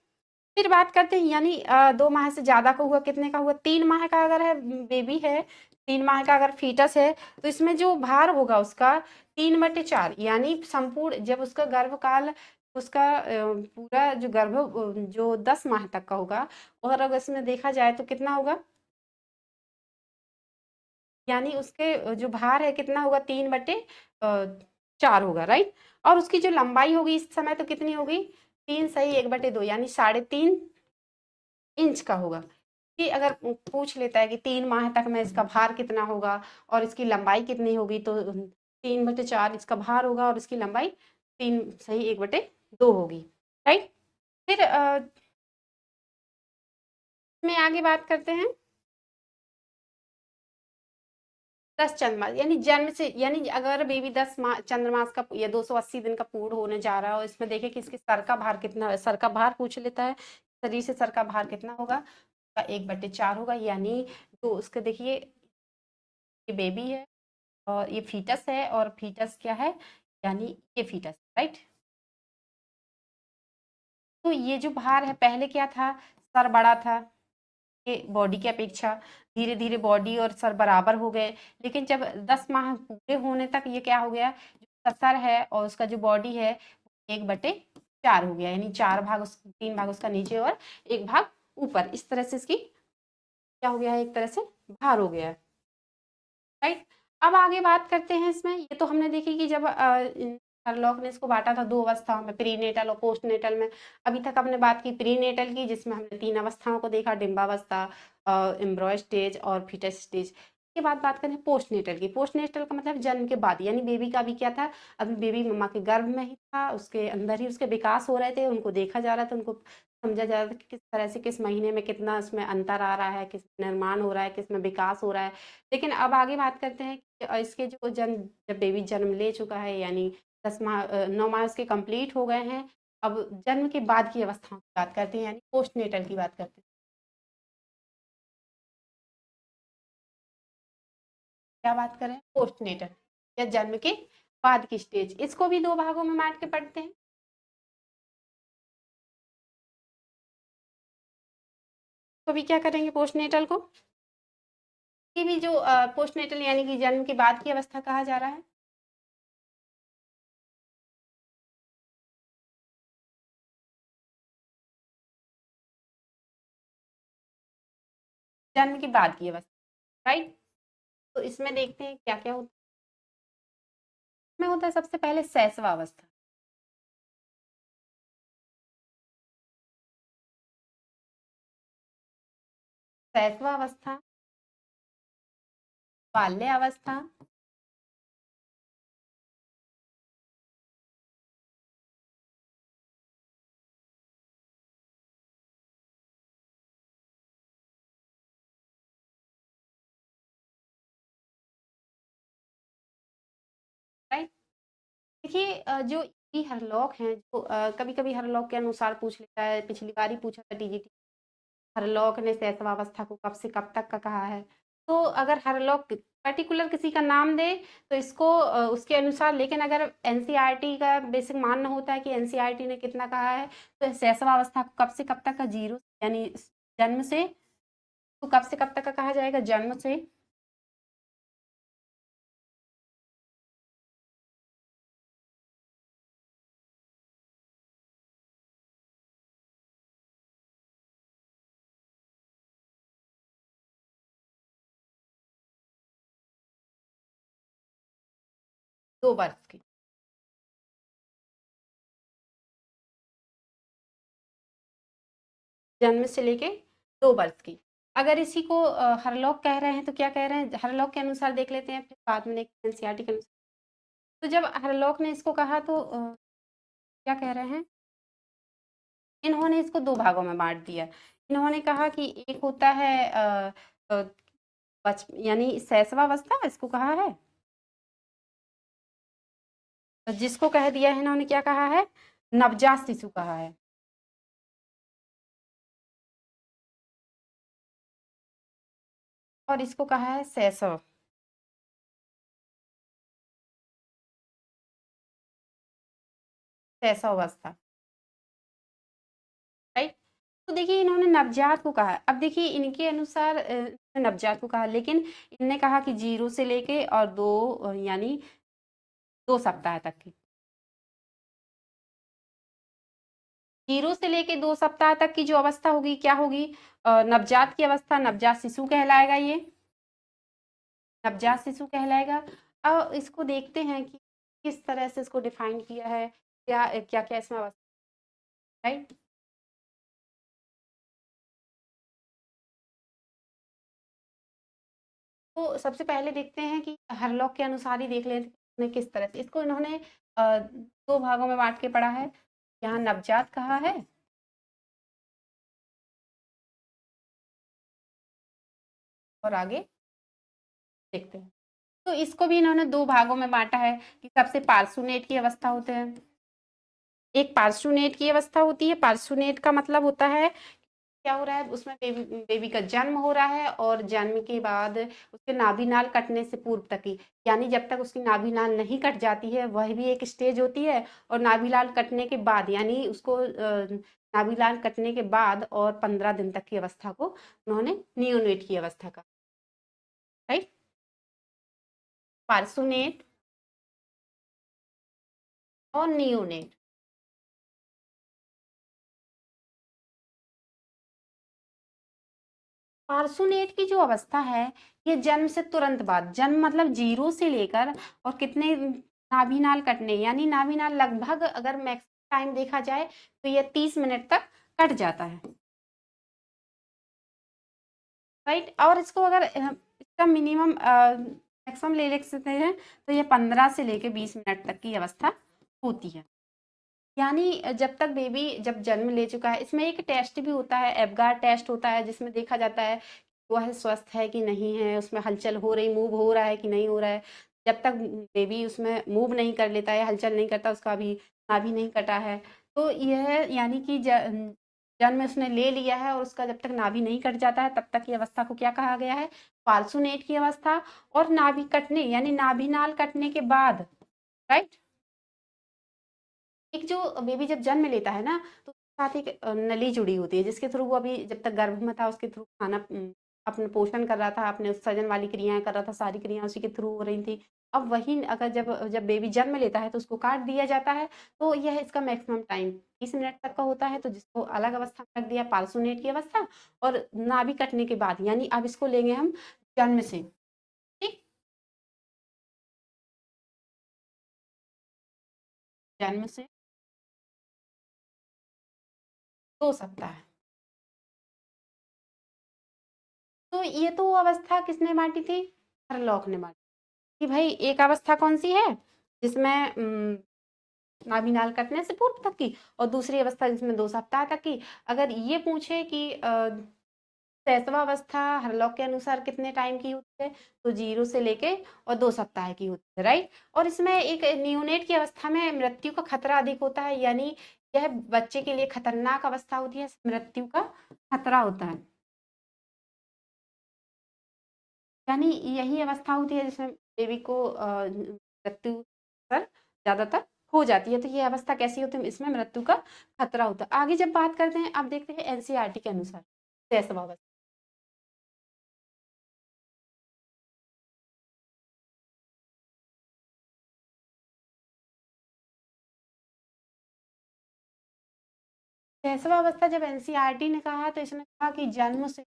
फिर बात करते हैं यानी 2 माह से ज़्यादा का हुआ, कितने का हुआ? 3 माह का अगर है, बेबी है, 3 माह का अगर फीटस है, तो इसमें जो भार होगा उसका 3/4 यानी संपूर्ण जब उसका गर्भकाल, उसका पूरा जो जो 10 माह तक का होगा, और अगर इसमें देखा जाए तो कितना होगा? यानी उसके जो भार है कितना होगा, 3/4 होगा, राइट? और उसकी जो लंबाई होगी इस समय तो कितनी होगी? 3 सही 1/2 यानी 3.5 इंच का होगा। कि अगर पूछ लेता है कि 3 माह तक में इसका भार कितना होगा और इसकी लंबाई कितनी होगी, तो 3/4 इसका भार होगा और इसकी लंबाई 3 सही 1/2 होगी, राइट? फिर इसमें आगे बात करते हैं 10 चंद्रमास यानी जन्म से, यानी अगर बेबी 10 चंद्रमास का या 280 दिन का पूर्ण होने जा रहा है, और इसमें देखिए कि इसके सर का भार कितना है, सर का भार पूछ लेता है, शरीर से सर का भार कितना होगा? 1/4 होगा, यानी तो उसके देखिए ये बेबी है और ये फीटस है, और फीटस क्या है, यानी ये फीटस, राइट? तो ये जो भार है, पहले क्या था, सर बड़ा था, के बॉडी की अपेक्षा धीरे धीरे बॉडी और सर बराबर हो गए, लेकिन जब 10 माह पूरे होने तक ये क्या हो गया, जो सर है और उसका जो बॉडी है 1/4 हो गया, यानी 4 भाग 3 भाग उसका नीचे और 1 भाग ऊपर, इस तरह से इसकी क्या हो गया है, एक तरह से भार हो गया है। राइट। अब आगे बात करते हैं इसमें, ये तो हमने देखी कि जब हरलॉक ने इसको बांटा था 2 अवस्थाओं में, प्रीनेटल और पोस्टनेटल में। अभी तक हमने बात की प्रीनेटल की, जिसमें हमने 3 अवस्थाओं को देखा, डिम्बावस्था, एम्ब्रॉय स्टेज और फीटस स्टेज। के बाद बात करें पोस्टनेटल की। पोस्टनेटल का मतलब जन्म के बाद, यानी बेबी का भी क्या था, अभी बेबी मम्मा के गर्भ में ही था, उसके अंदर ही उसके विकास हो रहे थे, उनको देखा जा रहा था, उनको समझा जा रहा था कि किस तरह से किस महीने में कितना उसमें अंतर आ रहा है, किस निर्माण हो रहा है, किस में विकास हो रहा है। लेकिन अब आगे बात करते हैं कि इसके जो जन्म, जब बेबी जन्म ले चुका है, यानी 10 माह 9 माह उसके कंप्लीट हो गए हैं, अब जन्म के बाद की अवस्थाओं की बात करते हैं, यानी पोस्टनेटल की बात करते हैं। क्या बात करें, पोस्टनेटल या जन्म के बाद की स्टेज। इसको भी 2 भागों में बांट के पढ़ते हैं। तो भी क्या करेंगे पोस्टनेटल को, ये भी जो पोस्टनेटल यानी कि जन्म के बाद की अवस्था कहा जा रहा है। जन्म के बाद की अवस्था, राइट। तो इसमें देखते हैं क्या क्या होता है। इसमें होता है सबसे पहले शैशवावस्था। शैशवावस्था, बाल्यावस्था, राइट। देखिए जो ये हरलॉक हैं, जो कभी-कभी हरलॉक के अनुसार पूछ लेता है, पिछली बार ही पूछा था टीजीटी, हरलॉक ने शैशवावस्था को कब से कब तक का कहा है। तो अगर हरलॉक पर्टिकुलर किसी का नाम दे तो इसको उसके अनुसार, लेकिन अगर एनसीईआरटी का बेसिक मानना होता है कि एनसीईआरटी ने कितना कहा है, तो शैशवावस्था को कब से कब तक का, 0 यानी जन्म से, तो कब से कब तक का कहा जाएगा, जन्म से 2 वर्ष की। जन्म से लेके 2 वर्ष की। अगर इसी को हरलॉक कह रहे हैं तो क्या कह रहे हैं, हरलॉक के अनुसार देख लेते हैं, फिर बाद में देखते हैं एनसीईआरटी के अनुसार। तो जब हरलॉक ने इसको कहा तो क्या कह रहे हैं, इन्होंने इसको 2 भागों में बांट दिया। इन्होंने कहा कि एक होता है अ, यानी शैशवावस्था इसको कहा है, तो जिसको कह दिया है इन्होंने, क्या कहा है, नवजात शिशु कहा है। और इसको कहा है शैशव, शैशवावस्था, राइट। तो देखिए इन्होंने नवजात को कहा है। अब देखिए इनके अनुसार नवजात को कहा, लेकिन इनने कहा कि 0 से लेके और 2 यानी 2 सप्ताह तक की, 0 से लेके 2 सप्ताह तक की जो अवस्था होगी क्या होगी, नवजात की अवस्था, नवजात शिशु कहलाएगा ये, नवजात शिशु कहलाएगा। अब इसको देखते हैं कि किस तरह से इसको डिफाइन किया है, क्या क्या क्या इसमें अवस्था, राइट। तो सबसे पहले देखते हैं कि हरलॉक के अनुसार ही देख लेते हैं किस तरह से इसको इन्होंने 2 भागों में बांट के पढ़ा है। यहाँ नवजात कहा है, और आगे देखते हैं। तो इसको भी इन्होंने 2 भागों में बांटा है कि सबसे पार्सुनेट की अवस्था होते हैं, एक पार्सुनेट की अवस्था होती है। पार्सुनेट का मतलब होता है क्या हो रहा है, उसमें बेबी का जन्म हो रहा है और जन्म के बाद उसके नाभि-नाल कटने से पूर्व तक की, यानी जब तक उसकी नाभि-नाल नहीं कट जाती है, वह भी एक स्टेज होती है। और नाभि-नाल कटने के बाद यानी उसको नाभि-नाल कटने के बाद और 15 दिन तक की अवस्था को उन्होंने नियोनेट की अवस्था कहा, राइट? पार्सोनेट और नियोनेट। पार्सोनेट की जो अवस्था है, ये जन्म से तुरंत बाद, जन्म मतलब 0 से लेकर और कितने नाभि-नाल कटने, यानी नाभि-नाल लगभग अगर मैक्स टाइम देखा जाए तो ये 30 मिनट तक कट जाता है, राइट? और इसको अगर इसका मिनिमम मैक्सिमम ले सकते हैं तो ये 15 से लेके 20 मिनट तक की अवस्था होती है। यानी जब तक बेबी जब जन्म ले चुका है, इसमें एक टेस्ट भी होता है, एबगार टेस्ट होता है, जिसमें देखा जाता है वह स्वस्थ है कि नहीं है, उसमें हलचल हो रही, मूव हो रहा है कि नहीं हो रहा है। जब तक बेबी उसमें मूव नहीं कर लेता है, हलचल नहीं करता, उसका अभी नाभि नहीं कटा है, तो यह यानी कि जन्म उसने ले लिया है और उसका जब तक नाभि नहीं कट जाता है तब तक की अवस्था को क्या कहा गया है? पाल्सोनेट की अवस्था। और नाभि कटने यानी नाभि नाल कटने के बाद, राइट, एक जो बेबी जब जन्म लेता है ना, तो उसके साथ एक नली जुड़ी होती है, जिसके थ्रू वो अभी जब तक गर्भ में था उसके थ्रू खाना अपना पोषण कर रहा था, अपने उत्सर्जन वाली क्रियाएँ कर रहा था, सारी क्रियाएँ उसी के थ्रू हो रही थी। अब वही अगर जब जब बेबी जन्म लेता है तो उसको काट दिया जाता है, तो यह इसका मैक्सिमम टाइम 30 मिनट तक का होता है, तो जिसको अलग अवस्था में रख दिया, पार्सोनेट की अवस्था। और नाभि कटने के बाद यानी अब इसको लेंगे हम जन्म से, ठीक? जन्म से 2 सप्ताह। तो ये तो अवस्था किसने बाँटी थी? हरलॉक ने बाँटी कि भाई एक अवस्था कौन-सी है? जिसमें नाभि-नाल कटने से पूर्व तक की, और दूसरी अवस्था जिसमें 2 सप्ताह तक की। अगर ये पूछे कि प्रसवावस्था हरलॉक के अनुसार कितने टाइम की होती है? तो 0 से लेके और 2 सप्ताह की होती है, राइट? और इसमें एक नियोनेट की अवस्था में मृत्यु का खतरा अधिक होता है, यानी यह बच्चे के लिए खतरनाक अवस्था होती है, मृत्यु का खतरा होता है। यानी यही अवस्था होती है जिसमें बेबी को मृत्यु पर ज़्यादातर हो जाती है। तो ये अवस्था कैसी होती है? इसमें मृत्यु का खतरा होता है। आगे जब बात करते हैं, अब देखते हैं एनसीईआरटी के अनुसार प्रसवावस्था। प्रसवावस्था जब एनसीईआरटी ने कहा तो इसने कहा कि जन्म से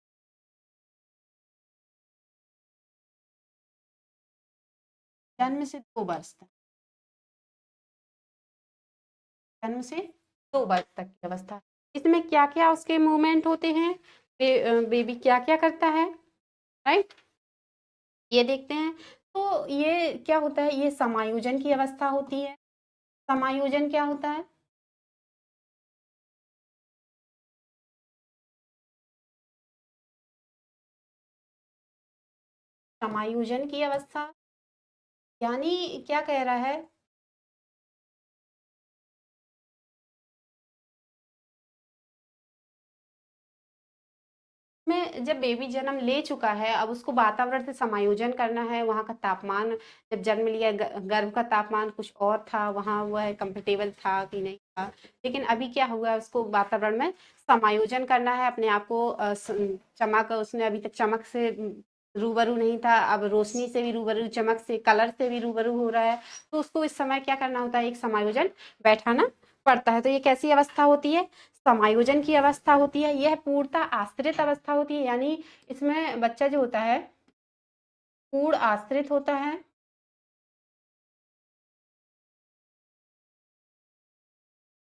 2 वर्ष तक, जन्म से 2 वर्ष तक की अवस्था। इसमें क्या-क्या उसके मूवमेंट होते हैं? बेबी क्या-क्या करता है, राइट? ये देखते हैं। तो ये क्या होता है? ये समायोजन की अवस्था होती है। समायोजन क्या होता है? समायोजन की अवस्था यानी क्या कह रहा है? में जब बेबी जन्म ले चुका है, अब उसको वातावरण से समायोजन करना है, वहाँ का तापमान, जब जन्म लिया गर्भ का तापमान कुछ और था, वहाँ वह कंफर्टेबल था कि नहीं था। लेकिन अभी क्या हुआ, उसको वातावरण में समायोजन करना है, अपने आप को चमक, उसने अभी तक चमक से रूबरू नहीं था, अब रोशनी से भी रूबरू, चमक से, कलर से भी रूबरू हो रहा है। तो उसको इस समय क्या करना होता है? एक समायोजन बैठाना पड़ता है। तो ये कैसी अवस्था होती है? समायोजन की अवस्था होती है। यह पूर्णतः आश्रित अवस्था होती है, यानी इसमें बच्चा जो होता है पूर्ण आश्रित होता है,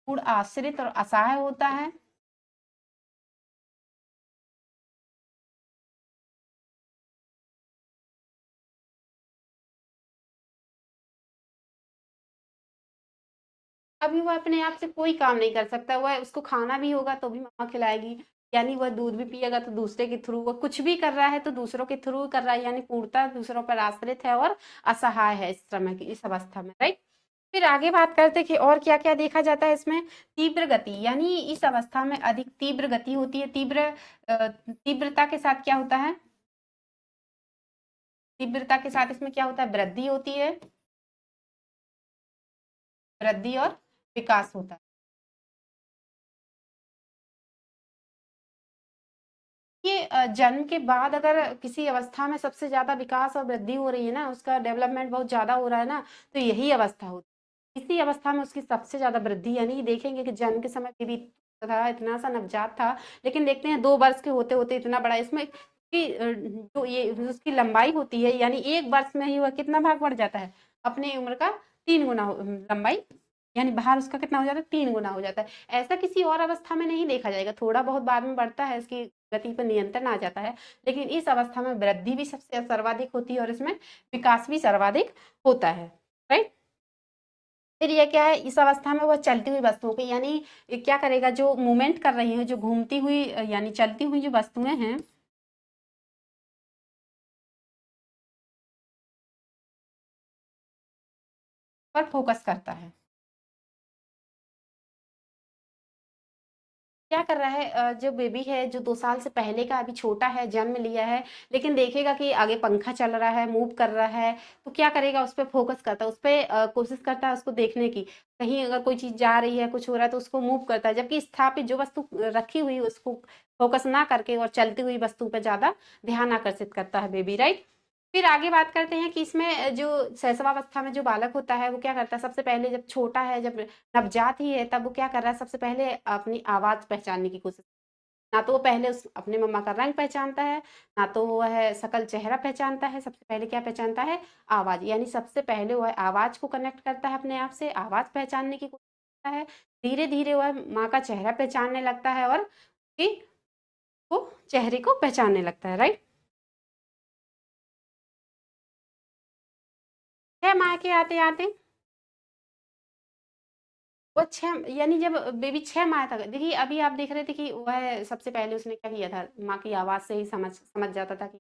पूर्ण आश्रित और असहाय होता है। अभी वह अपने आप से कोई काम नहीं कर सकता, वह उसको खाना भी होगा तो भी मम्मा खिलाएगी, यानी वह दूध भी पिएगा तो दूसरे के थ्रू, वह कुछ भी कर रहा है तो दूसरों के थ्रू कर रहा है, यानी पूर्णतः दूसरों पर आश्रित है और असहाय है इस समय की इस अवस्था में, राइट? फिर आगे बात करते हैं कि और क्या-क्या देखा जाता है इसमें, तीव्र गति, यानी इस अवस्था में अधिक तीव्र गति होती है। तीव्रता के साथ क्या होता है? तीव्रता के साथ इसमें क्या होता है? वृद्धि होती है, वृद्धि और विकास होता है। ये जन्म के बाद अगर किसी अवस्था में सबसे ज़्यादा विकास और वृद्धि हो रही है ना, उसका डेवलपमेंट बहुत ज़्यादा हो रहा है ना, तो यही अवस्था होती है। इसी अवस्था में उसकी सबसे ज़्यादा वृद्धि, यानी कि देखेंगे कि जन्म के समय बेबी था, इतना-सा नवजात था, लेकिन देखते हैं 2 वर्ष के होते-होते इतना बड़ा, इसमें कि जो ये उसकी लंबाई होती है, यानी 1 वर्ष में ही वह कितना भाग बढ़ जाता है? अपनी उम्र का 3 गुना लंबाई, यानी भार उसका कितना हो जाता है? 3 गुना हो जाता है। ऐसा किसी और अवस्था में नहीं देखा जाएगा, थोड़ा बहुत बाद में बढ़ता है, इसकी गति पर नियंत्रण आ जाता है, लेकिन इस अवस्था में वृद्धि भी सबसे सर्वाधिक होती है और इसमें विकास भी सर्वाधिक होता है, राइट? फिर ये क्या है, इस अवस्था में वह चलती हुई वस्तुओं की, यानी ये क्या करेगा, जो मूवमेंट कर रही हैं, जो घूमती हुई यानी चलती हुई जो वस्तुएँ हैं, पर फ़ोकस करता है। क्या कर रहा है, जो बेबी है, जो 2 साल से पहले का अभी छोटा है, जन्म लिया है, लेकिन देखेगा कि आगे पंखा चल रहा है, मूव कर रहा है, तो क्या करेगा, उस पे फ़ोकस करता है, उस पे कोशिश करता है उसको देखने की। कहीं अगर कोई चीज़ जा रही है, कुछ हो रहा है, तो उसको मूव करता है, जबकि स्थापित जो वस्तु रखी हुई है, उसको फ़ोकस ना करके और चलती हुई वस्तु पे ज़्यादा ध्यान आकर्षित करता है बेबी, राइट? फिर आगे बात करते हैं कि इसमें जो शैशवावस्था में जो बालक होता है, वो क्या करता है, सबसे पहले जब छोटा है, जब नवजात ही है, तब वो क्या कर रहा है, सबसे पहले अपनी आवाज़ पहचानने की कोशिश, ना तो वो पहले उस अपने मम्मा का रंग पहचानता है, ना तो वह शकल चेहरा पहचानता है, सबसे पहले क्या पहचानता है? आवाज़, यानी सबसे पहले वह आवाज़ को कनेक्ट करता है अपने आप से, आवाज़ पहचानने की कोशिश करता है। धीरे-धीरे वह माँ का चेहरा पहचानने लगता है और कि वो चेहरे को पहचानने लगता है, राइट? 6 माह के आते-आते वो 6, यानी जब बेबी 6 माह तक, देखिए अभी आप देख रहे थे कि वह सबसे पहले उसने क्या किया था, माँ की आवाज़ से ही समझ समझ जाता था कि,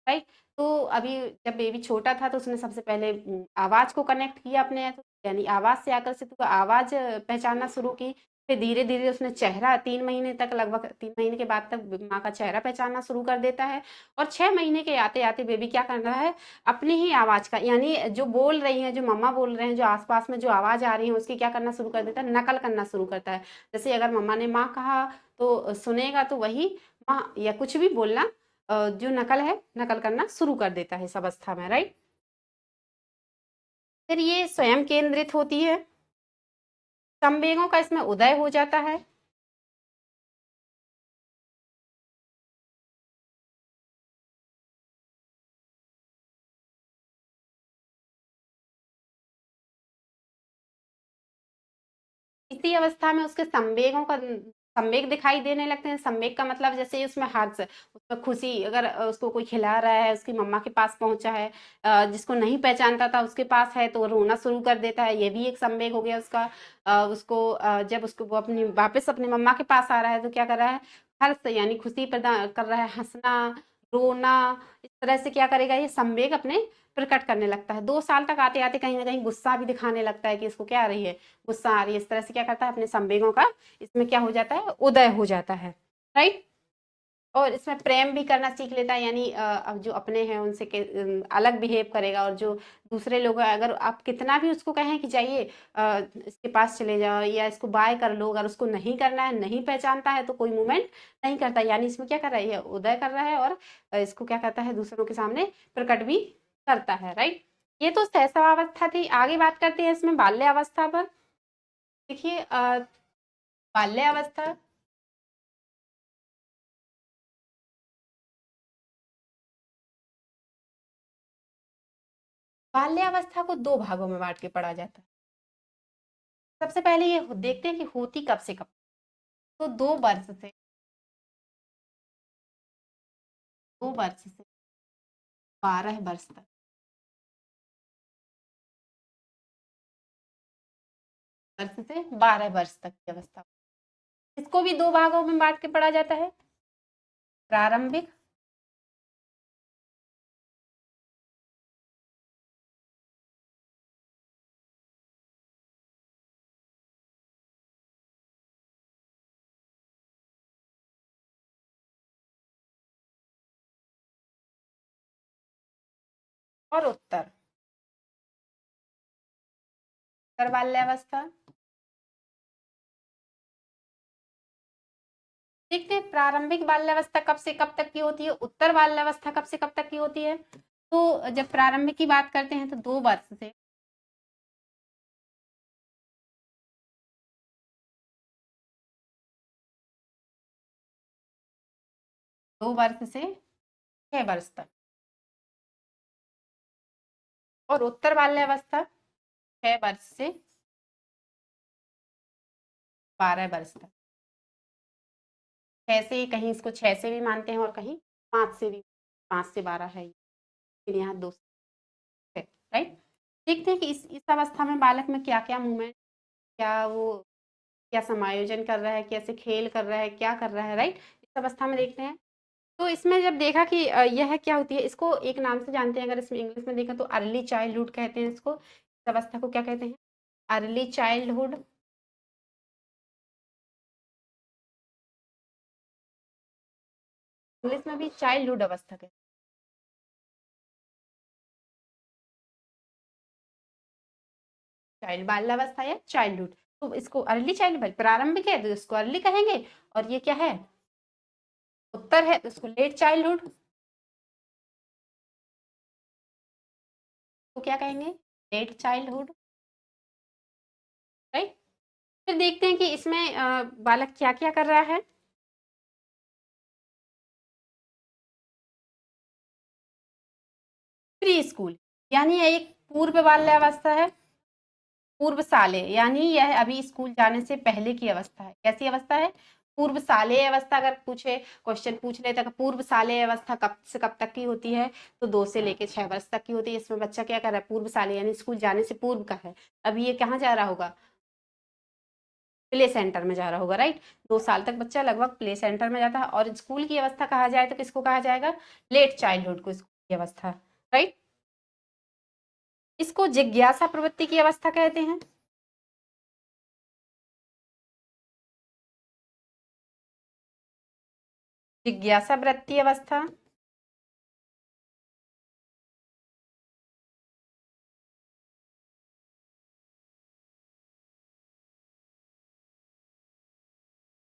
राइट? तो अभी जब बेबी छोटा था तो उसने सबसे पहले आवाज़ को कनेक्ट किया अपने, यानी आवाज़ से आकर्षित हुआ, आवाज़ पहचानना शुरू की। फिर धीरे-धीरे उसने चेहरा 3 महीने तक, लगभग 3 महीने के बाद तक माँ का चेहरा पहचानना शुरू कर देता है और 6 महीने के आते-आते बेबी क्या कर रहा है, अपनी ही आवाज़ का, यानी जो बोल रही हैं, जो मम्मा बोल रहे हैं, जो आस-पास में जो आवाज़ आ रही है उसकी क्या करना शुरू कर देता है, नकल करना शुरू करता है। जैसे अगर मम्मा ने माँ कहा तो सुनेगा तो वही माँ या कुछ भी बोलना, जो नकल है, नकल करना शुरू कर देता है इस अवस्था में, राइट? फिर ये स्वयं केंद्रित होती है, संवेगों का इसमें उदय हो जाता है। इसी अवस्था में उसके संवेग दिखाई देने लगते हैं। संवेग का मतलब जैसे उसमें हर्ष, उसमें खुशी, अगर उसको कोई खिला रहा है, उसकी मम्मा के पास पहुँचा है, जिसको नहीं पहचानता था उसके पास है, तो वो रोना शुरू कर देता है, ये भी एक संवेग हो गया उसका। जब उसको वो अपनी वापस अपनी मम्मा के पास आ रहा है, तो क्या कर रहा है, हर्ष यानी खुशी प्रदान कर रहा है, हँसना, रोना, इस तरह से क्या करेगा, ये संवेग अपने प्रकट करने लगता है। 2 साल तक आते-आते कहीं न कहीं गुस्सा भी दिखाने लगता है कि इसको क्या आ रही है, गुस्सा आ रही है। इस तरह से क्या करता है, अपने संवेगों का इसमें क्या हो जाता है, उदय हो जाता है, राइट? और इसमें प्रेम भी करना सीख लेता है, यानी अब जो अपने हैं उनसे अलग बिहेव करेगा, और जो दूसरे लोग हैं, अगर आप कितना भी उसको कहें कि जाइए इसके पास चले जाओ या इसको बाय कर लो, अगर उसको नहीं करना है, नहीं पहचानता है, तो कोई मूवमेंट नहीं करता, यानी इसमें क्या कर रहा है, ये उदय कर रहा है और इसको क्या करता है, दूसरों के सामने प्रकट भी करता है, राइट? ये तो शैशवावस्था थी। आगे बात करते हैं इसमें बाल्यावस्था पर। देखिए बाल्यावस्था, बाल्यावस्था को 2 भागों में बाँट के पढ़ा जाता है। सबसे पहले ये देखते हैं कि होती कब से कब, तो 2 वर्ष से, 2 वर्ष से 12 वर्ष तक, वर्ष से 12 वर्ष तक की अवस्था। इसको भी 2 भागों में बाँट के पढ़ा जाता है। प्रारंभिक और उत्तर बाल्यावस्था। देखते हैं प्रारंभिक बाल्यावस्था कब से कब तक की होती है, उत्तर बाल्यावस्था कब से कब तक की होती है। तो जब प्रारंभिक की बात करते हैं तो 2 वर्ष से 6 वर्ष तक, और उत्तर बाल्यावस्था 6 वर्ष से 12 वर्ष तक। 6 से, कहीं इसको 6 से भी मानते हैं और कहीं 5 से भी, 5 से 12 है, फिर यहाँ 2 से, राइट। देखते हैं कि इस अवस्था में बालक में क्या क्या मूवमेंट, क्या वो क्या समायोजन कर रहा है, कैसे खेल कर रहा है, क्या कर रहा है, राइट। इस अवस्था में देखते हैं। तो इसमें जब देखा कि यह क्या होती है, इसको एक नाम से जानते हैं, अगर इसमें इंग्लिश में देखा तो अर्ली चाइल्डहुड कहते हैं इसको। इस अवस्था को क्या कहते हैं? Early childhood. इंग्लिश में भी चाइल्डहुड अवस्था कहते हैं, चाइल्ड बाल्यावस्था या चाइल्डहुड। तो इसको अर्ली चाइल्ड, प्रारंभिक है तो इसको अर्ली कहेंगे, और ये क्या है, उत्तर है तो इसको लेट चाइल्डहुड। तो क्या कहेंगे, लेट चाइल्डहुड, राइट। फिर देखते हैं कि इसमें बालक क्या क्या कर रहा है। प्री स्कूल, यानी यह एक पूर्व बाल्यावस्था है। पूर्व शालेय, यानी यह अभी स्कूल जाने से पहले की अवस्था है। कैसी अवस्था है? पूर्व शालेय अवस्था। अगर पूछे, क्वेश्चन पूछ ले तो पूर्व शालेय अवस्था कब से कब तक की होती है, तो 2 से लेके 6 वर्ष तक की होती है। इसमें बच्चा क्या कर रहा है, पूर्व शालेय यानी स्कूल जाने से पूर्व का है। अभी ये कहाँ जा रहा होगा, प्ले सेंटर में जा रहा होगा, राइट। 2 साल तक बच्चा लगभग प्ले सेंटर में जाता है। और स्कूल की अवस्था कहा जाए तो किसको कहा जाएगा, लेट चाइल्डहुड को, स्कूल की अवस्था, राइट। इसको जिज्ञासा प्रवृत्ति की अवस्था कहते हैं। जिज्ञासा वृत्ति अवस्था।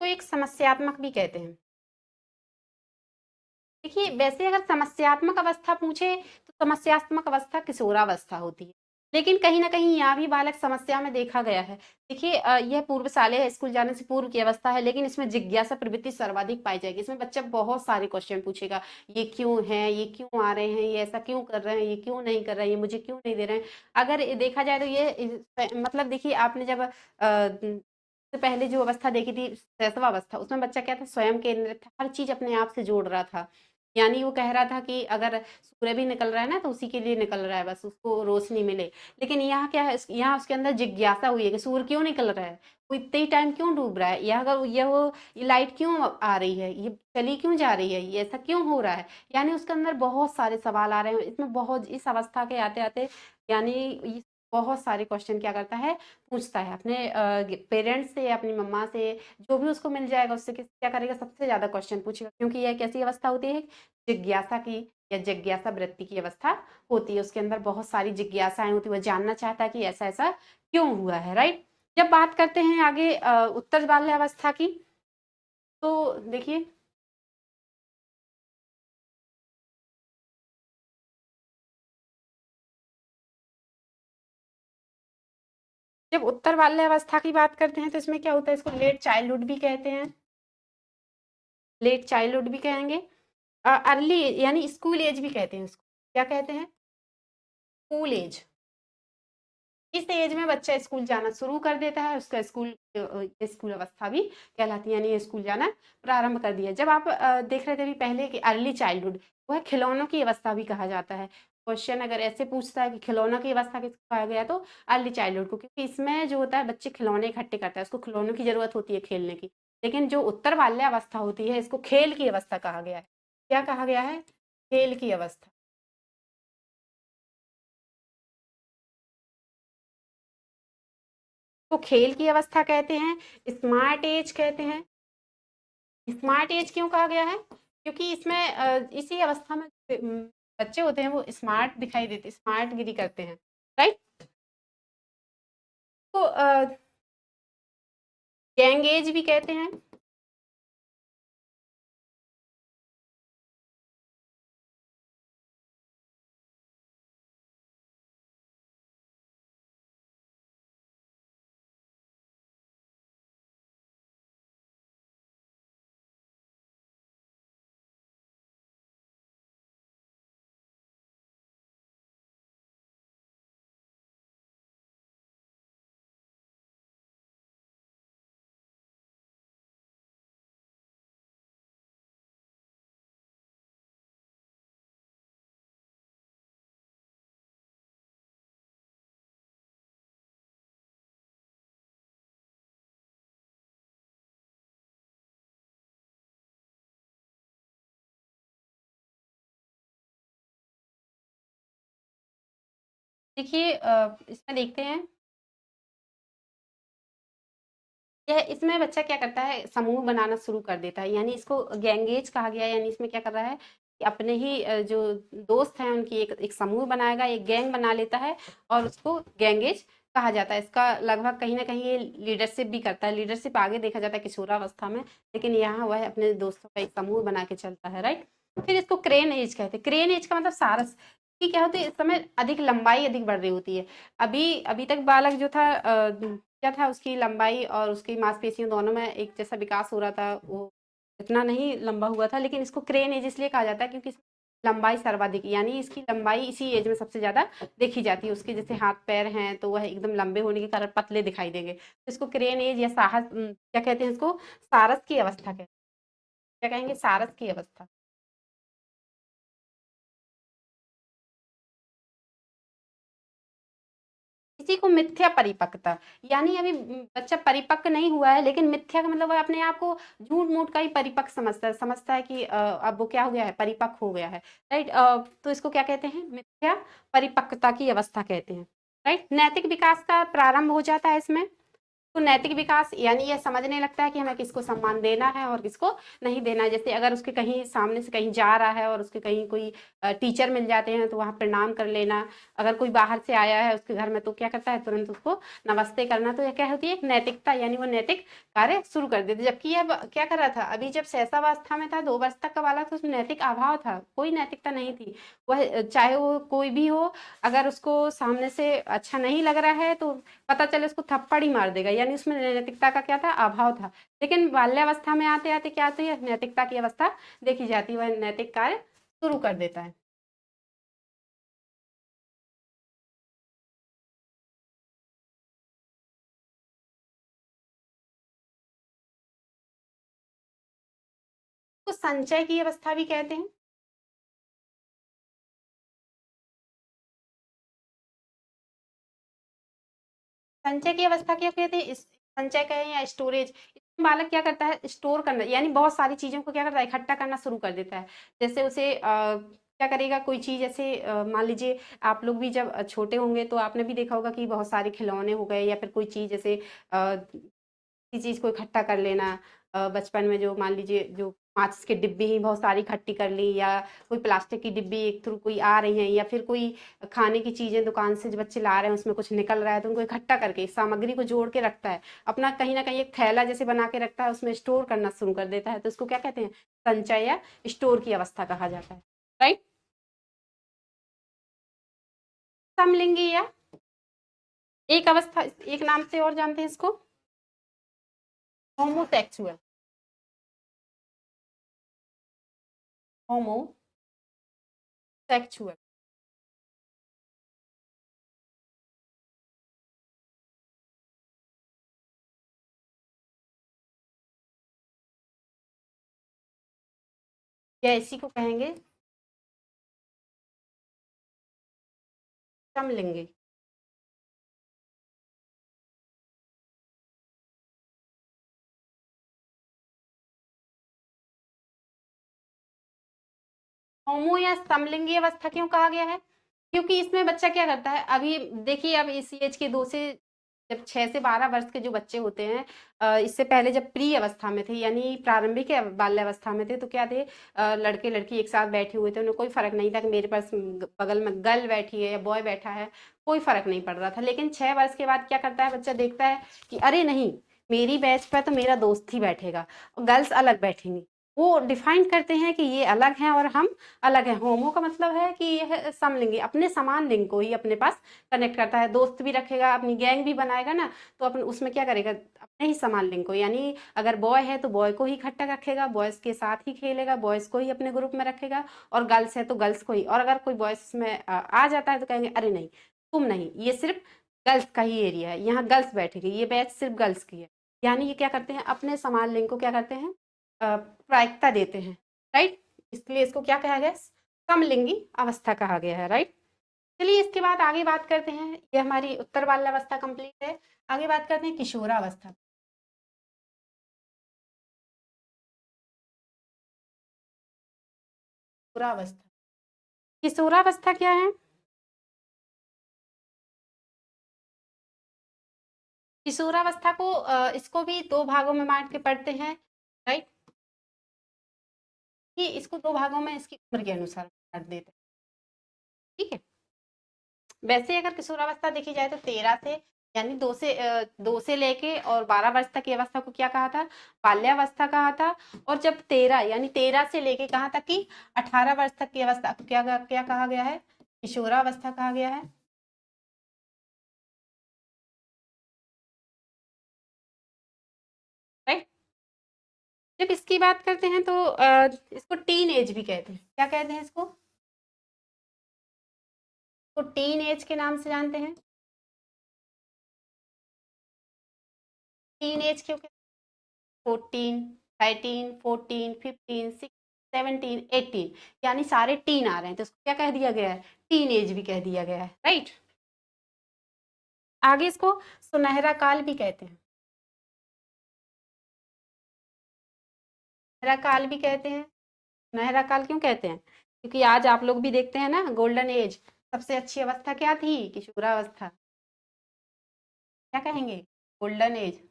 तो एक समस्यात्मक भी कहते हैं। देखिए, वैसे अगर समस्यात्मक अवस्था पूछे तो समस्यात्मक अवस्था किशोरावस्था होती है, लेकिन कहीं न कहीं यहाँ भी बालक समस्या में देखा गया है। देखिए, यह पूर्व शालेय है, स्कूल जाने से पूर्व की अवस्था है, लेकिन इसमें जिज्ञासा प्रवृत्ति सर्वाधिक पाई जाएगी। इसमें बच्चा बहुत सारे क्वेश्चन पूछेगा, ये क्यों है, ये क्यों आ रहे हैं, ये ऐसा क्यों कर रहे हैं, ये क्यों नहीं कर रहे हैं, ये मुझे क्यों नहीं दे रहे हैं। अगर देखा जाए तो मतलब देखिए, आपने जब से पहले जो अवस्था देखी थी, शैशवावस्था, उसमें बच्चा क्या था, स्वयं केंद्रित था, हर चीज़ अपने आप से जोड़ रहा था। यानी वो कह रहा था कि अगर सूर्य भी निकल रहा है ना, तो उसी के लिए निकल रहा है, बस उसको रोशनी मिले। लेकिन यहाँ क्या है, यहाँ उसके अंदर जिज्ञासा हुई है कि सूर्य क्यों निकल रहा है, वो इतने ही टाइम क्यों डूब रहा है, या अगर ये वो ये लाइट क्यों आ रही है, ये चली क्यों जा रही है, ये ऐसा क्यों हो रहा है। यानी उसके अंदर बहुत सारे सवाल आ रहे हैं इसमें, बहुत इस अवस्था के आते आते, यानी बहुत सारे क्वेश्चन क्या करता है, पूछता है अपने पेरेंट्स से, अपनी मम्मा से, जो भी उसको मिल जाएगा उससे क्या करेगा, सबसे ज्यादा क्वेश्चन पूछेगा, क्योंकि यह कैसी अवस्था होती है, जिज्ञासा की या जिज्ञासा वृत्ति की अवस्था होती है। उसके अंदर बहुत सारी जिज्ञासाएं होती है, वह जानना चाहता है कि ऐसा ऐसा क्यों हुआ है, राइट। जब बात करते हैं आगे उत्तर बाल्यावस्था की, तो देखिए, जब उत्तर बाल्यावस्था की बात करते हैं तो इसमें क्या होता है, इसको लेट चाइल्डहुड भी कहते हैं, लेट चाइल्डहुड भी कहेंगे, अर्ली यानी स्कूल एज भी कहते हैं उसको। क्या कहते हैं, स्कूल एज। इस एज में बच्चा स्कूल जाना शुरू कर देता है, उसका स्कूल अवस्था भी कहलाती है, यानी स्कूल जाना प्रारंभ कर दिया। जब आप देख रहे थे अभी पहले कि अर्ली चाइल्डहुड, वह खिलौनों की अवस्था भी कहा जाता है। क्वेश्चन अगर ऐसे पूछता है कि खिलौनों की अवस्था किसको कहा गया, तो अर्ली चाइल्डहुड को, क्योंकि इसमें जो होता है बच्चे खिलौने इकट्ठे करता है, उसको खिलौनों की जरूरत होती है खेलने की। लेकिन जो उत्तर बाल्यावस्था होती है, इसको खेल की अवस्था कहा गया है। क्या कहा गया है, खेल की अवस्था। तो खेल की अवस्था कहते हैं, स्मार्ट एज कहते हैं। स्मार्ट एज क्यों कहा गया है, क्योंकि इसमें इसी अवस्था में बच्चे होते हैं वो स्मार्ट दिखाई देते, स्मार्ट गिरी करते हैं, राइट। तो गैंग एज भी कहते हैं। देखिए इसमें देखते हैं, यह इसमें बच्चा क्या करता है, समूह बनाना शुरू कर देता है, यानी इसको गैंगेज कहा गया है। यानी इसमें क्या कर रहा है कि अपने ही जो दोस्त हैं उनकी एक समूह बनाएगा, एक गैंग बना लेता है और उसको गैंगेज कहा जाता है। इसका लगभग कहीं ना कहीं ये लीडरशिप भी करता है। लीडरशिप आगे देखा जाता है किशोरावस्था में, लेकिन यहाँ वह अपने दोस्तों का एक समूह बना के चलता है, राइट। फिर इसको क्रेन एज कहते हैं। क्रेन एज का मतलब सारस की क्या होती है, इस समय अधिक लंबाई अधिक बढ़ रही होती है। अभी अभी तक बालक जो था क्या था, उसकी लंबाई और उसकी मांसपेशियों दोनों में एक जैसा विकास हो रहा था, वो इतना नहीं लंबा हुआ था। लेकिन इसको क्रेन एज इसलिए कहा जाता है क्योंकि लंबाई सर्वाधिक, यानी इसकी लंबाई इसी एज में सबसे ज्यादा देखी जाती है। उसके जैसे हाथ पैर हैं तो वह एकदम लंबे होने के कारण पतले दिखाई देंगे, तो इसको क्रेन एज या साहस क्या कहते हैं, इसको सारस की अवस्था कहते हैं। क्या कहेंगे, सारस की अवस्था। इसी को मिथ्या परिपक्वता, यानी अभी बच्चा परिपक्व नहीं हुआ है, लेकिन मिथ्या का मतलब वह अपने आप को झूठ मूठ का ही परिपक्व समझता है कि अब वो क्या हो गया है, परिपक्व हो गया है, राइट। तो इसको क्या कहते हैं, मिथ्या परिपक्वता की अवस्था कहते हैं, राइट। नैतिक विकास का प्रारंभ हो जाता है इसमें। तो नैतिक विकास यानी ये समझने लगता है कि हमें किसको सम्मान देना है और किसको नहीं देना है। जैसे अगर उसके कहीं सामने से कहीं जा रहा है और उसके कहीं कोई टीचर मिल जाते हैं तो वहाँ प्रणाम कर लेना। अगर कोई बाहर से आया है उसके घर में तो क्या करता है, तुरंत उसको नमस्ते करना। तो यह क्या होती है, एक नैतिकता, यानी वो नैतिक कार्य शुरू कर देते। जबकि यह क्या कर रहा था, अभी जब शैशवावस्था में था, 2 वर्ष तक का बालक था, उसमें नैतिक अभाव था, कोई नैतिकता नहीं थी। वह चाहे वो कोई भी हो, अगर उसको सामने से अच्छा नहीं लग रहा है तो पता चले उसको थप्पड़ ही मार देगा, यानी उसमें नैतिकता का क्या था, अभाव था। लेकिन बाल्यावस्था में आते आते क्या होती है, नैतिकता की अवस्था देखी जाती है, वह नैतिक कार्य शुरू कर देता है। तो संचय की अवस्था भी कहते हैं। संचय की अवस्था क्या कहते हैं, संचय कहें या स्टोरेज, इसमें बालक क्या करता है, स्टोर करना, यानी बहुत सारी चीजों को क्या करता है, इकट्ठा करना शुरू कर देता है। जैसे उसे क्या करेगा, कोई चीज जैसे मान लीजिए आप लोग भी जब छोटे होंगे तो आपने भी देखा होगा कि बहुत सारे खिलौने हो गए या फिर कोई चीज जैसे किसी चीज को इकट्ठा कर लेना। बचपन में जो मान लीजिए जो माचिस की डिब्बी ही बहुत सारी इकट्ठी कर ली, या कोई प्लास्टिक की डिब्बी एक थ्रू कोई आ रही है, या फिर कोई खाने की चीजें दुकान से जो बच्चे ला रहे हैं उसमें कुछ निकल रहा है तो उनको इकट्ठा करके सामग्री को जोड़ के रखता है, अपना कहीं ना कहीं एक थैला जैसे बना के रखता है, उसमें स्टोर करना शुरू कर देता है। तो इसको क्या कहते हैं, संचय या स्टोर की अवस्था कहा जाता है, राइट। समलिंगी या एक अवस्था, एक नाम से और जानते हैं इसको, होमोसेक्सुअल। होमोसेक्सुअल। या इसी को कहेंगे समलिंगी। होमो या समलिंगी अवस्था क्यों कहा गया है? क्योंकि इसमें बच्चा क्या करता है, अभी देखिए अब इस एज के 2 से जब 6 से 12 वर्ष के जो बच्चे होते हैं, इससे पहले जब प्री अवस्था में थे यानी प्रारंभिक बाल्यावस्था में थे, तो क्या थे, लड़के लड़की एक साथ बैठे हुए थे, उन्हें कोई फर्क नहीं था कि मेरे पास बगल में गर्ल बैठी है या बॉय बैठा है, कोई फर्क नहीं पड़ रहा था। लेकिन 6 वर्ष के बाद क्या करता है बच्चा, देखता है कि अरे नहीं, मेरी बेंच पर तो मेरा दोस्त ही बैठेगा, गर्ल्स अलग बैठेंगी। वो डिफाइन करते हैं कि ये अलग हैं और हम अलग हैं। होमो का मतलब है कि यह समलिंगी, अपने समान लिंग को ही अपने पास कनेक्ट करता है। दोस्त भी रखेगा, अपनी गैंग भी बनाएगा ना, तो अपन उसमें क्या करेगा, अपने ही समान लिंग को, यानी अगर बॉय है तो बॉय को ही इकट्ठा रखेगा, बॉयज के साथ ही खेलेगा, बॉयज को ही अपने ग्रुप में रखेगा, और गर्ल्स है तो गर्ल्स को ही। और अगर कोई बॉयज में आ जाता है तो कहेंगे अरे नहीं, तुम नहीं, ये सिर्फ गर्ल्स का ही एरिया है, यहाँ गर्ल्स बैठेगी, ये बैच सिर्फ गर्ल्स की है। यानी ये क्या करते हैं, अपने समान लिंग को क्या करते हैं, प्रायिकता देते हैं, राइट। इसलिए इसको क्या कहा गया, समलिंगी अवस्था कहा गया है, राइट। चलिए इसके बाद आगे बात करते हैं, ये हमारी उत्तर बाल्यावस्था कंप्लीट है। आगे बात करते हैं किशोरावस्था। किशोरावस्था, किशोरावस्था क्या है, किशोरावस्था को इसको भी दो भागों में बांट के पढ़ते हैं, राइट। कि इसको दो भागों में इसकी उम्र के अनुसार बांट देते हैं, ठीक है। वैसे अगर किशोरावस्था देखी जाए तो 13 से, यानी 2 से लेके और 12 वर्ष तक की अवस्था को क्या कहा था, बाल्यावस्था कहा था। और जब 13 यानी 13 से लेके कहाँ तक की 18 वर्ष तक की अवस्था को क्या क्या कहा गया है, किशोरावस्था कहा गया है, राइट। जब इसकी बात करते हैं तो इसको टीन एज भी कहते हैं, क्या कहते हैं इसको, तो टीन एज के नाम से जानते हैं। टीन एज क्यों, 14, 13, 14, 15, 16, 17, 18, यानी सारे टीन आ रहे हैं, तो इसको क्या कह दिया गया है, टीन एज भी कह दिया गया है, राइट। आगे इसको सुनहरा काल भी कहते हैं, सुनहरा काल भी कहते हैं। सुनहरा काल क्यों कहते हैं, क्योंकि आज आप लोग भी देखते हैं ना, गोल्डन एज, सबसे अच्छी अवस्था क्या थी, किशोरावस्था, क्या कहेंगे, गोल्डन एज,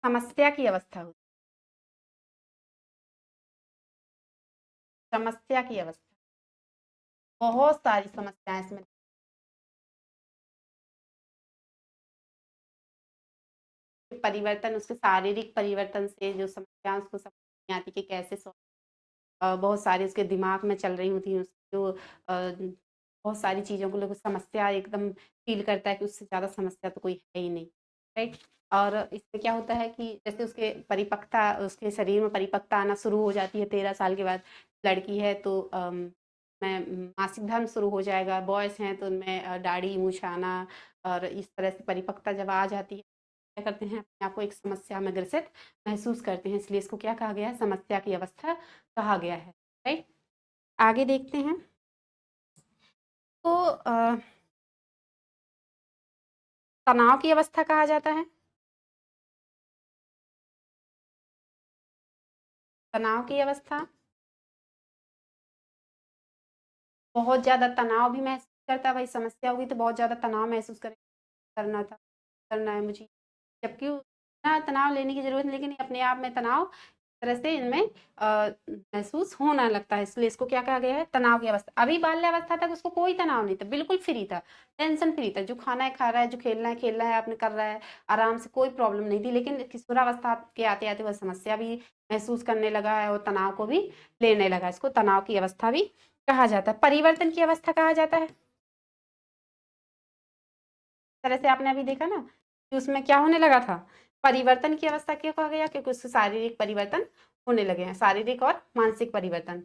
समस्या की अवस्था होती, समस्या की अवस्था, बहुत सारी समस्याएं इसमें, परिवर्तन, उसके शारीरिक परिवर्तन से जो समस्या उसको समझ नहीं आती कि कैसे बहुत सारी उसके दिमाग में चल रही होती हैं, उसकी जो बहुत सारी चीज़ों को लेकर समस्या एकदम फ़ील करता है कि उससे ज़्यादा समस्या तो कोई है ही नहीं, राइट। और इससे क्या होता है कि जैसे उसके परिपक्वता, उसके शरीर में परिपक्वता आना शुरू हो जाती है 13 साल के बाद। लड़की है तो मैं मासिक धर्म शुरू हो जाएगा, बॉयज़ हैं तो उनमें दाढ़ी, मूंछ आना, और इस तरह से परिपक्वता जब आ जाती है, क्या करते हैं, अपने आप को एक समस्या में ग्रसित महसूस करते हैं, इसलिए इसको क्या कहा गया है, समस्या की अवस्था कहा गया है, राइट। आगे देखते हैं, तो तनाव की अवस्था कहा जाता है, तनाव की अवस्था, बहुत ज़्यादा तनाव भी महसूस करता है, भाई समस्या होगी तो बहुत ज़्यादा तनाव महसूस करना था, करना है मुझे, जबकि उतना तनाव लेने की ज़रूरत नहीं, लेकिन अपने आप में तनाव तरह से इनमें महसूस होना लगता है, इसलिए इसको क्या कहा गया है, तनाव की अवस्था। अभी बाल्यावस्था तक उसको कोई तनाव नहीं था, बिल्कुल फ्री था, टेंशन फ्री था, जो खाना है खा रहा है, जो खेलना है आपने कर रहा है, आराम से, कोई प्रॉब्लम नहीं थी। लेकिन किशोरावस्था के आते आते वह समस्या भी महसूस करने लगा है और तनाव को भी लेने लगा, इसको तनाव की अवस्था भी कहा जाता है। परिवर्तन की अवस्था कहा जाता है, तरह से आपने अभी देखा ना कि उसमें क्या होने लगा था, परिवर्तन की अवस्था क्यों कहा गया, क्योंकि उससे शारीरिक परिवर्तन होने लगे हैं, शारीरिक और मानसिक परिवर्तन।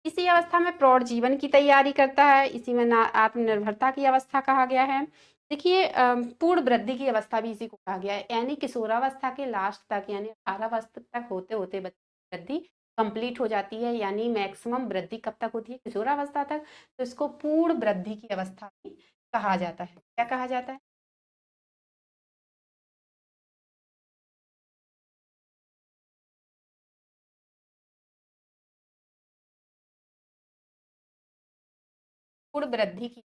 इसी अवस्था में प्रौढ़ जीवन की तैयारी करता है, इसी में ना आत्मनिर्भरता की अवस्था कहा गया है। देखिए पूर्ण वृद्धि की अवस्था भी इसी को कहा गया है, यानी किशोरावस्था के लास्ट तक, यानी 18 वर्ष तक होते होते वृद्धि कंप्लीट हो जाती है, यानी मैक्सिमम वृद्धि कब तक होती है, किशोरावस्था तक, तो इसको पूर्ण वृद्धि की अवस्था भी कहा जाता है। क्या कहा जाता है, गुण वृद्धि की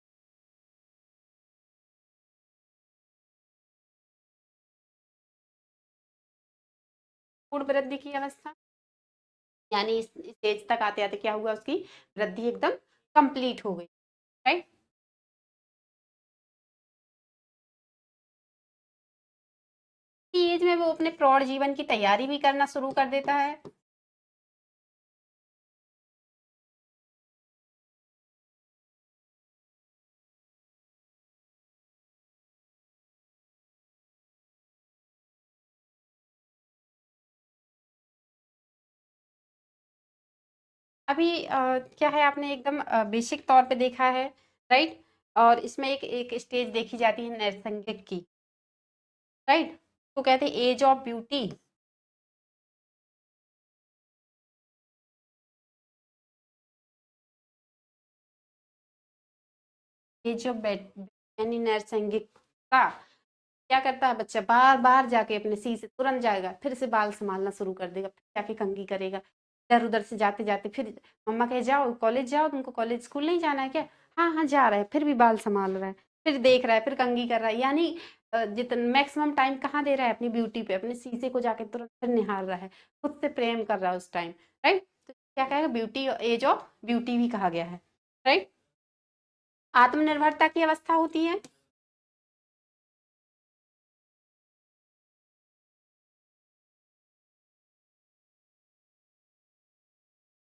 गुण वृद्धि की अवस्था, यानी इस एज तक आते-आते क्या हुआ, उसकी वृद्धि एकदम कंप्लीट हो गई, राइट? इसी एज में वो अपने प्रौढ़ जीवन की तैयारी भी करना शुरू कर देता है। अभी क्या है, आपने एकदम बेसिक तौर पे देखा है, राइट? और इसमें एक एक स्टेज देखी जाती है नैसर्गिक की, राइट? तो कहते हैं age of beauty. Age of यानी नैसर्गिक का क्या करता है बच्चा, बार बार जाके अपने सी से तुरंत जाएगा, फिर से बाल संभालना शुरू कर देगा, फिर जाके कंघी करेगा, इधर उधर से जाते जाते फिर मम्मा कहे जाओ कॉलेज जाओ, तुमको कॉलेज स्कूल नहीं जाना है क्या? हाँ हाँ जा रहा है, फिर भी बाल संभाल रहा है, फिर देख रहा है, फिर कंघी कर रहा है, यानी जितना मैक्सिमम टाइम कहाँ दे रहा है, अपनी ब्यूटी पे, अपने शीशे को जाके तुरंत फिर निहार रहा है, खुद से प्रेम कर रहा है उस टाइम, राइट? तो क्या कहेगा, ब्यूटी, एज ऑफ ब्यूटी भी कहा गया है, राइट? आत्मनिर्भरता की अवस्था होती है।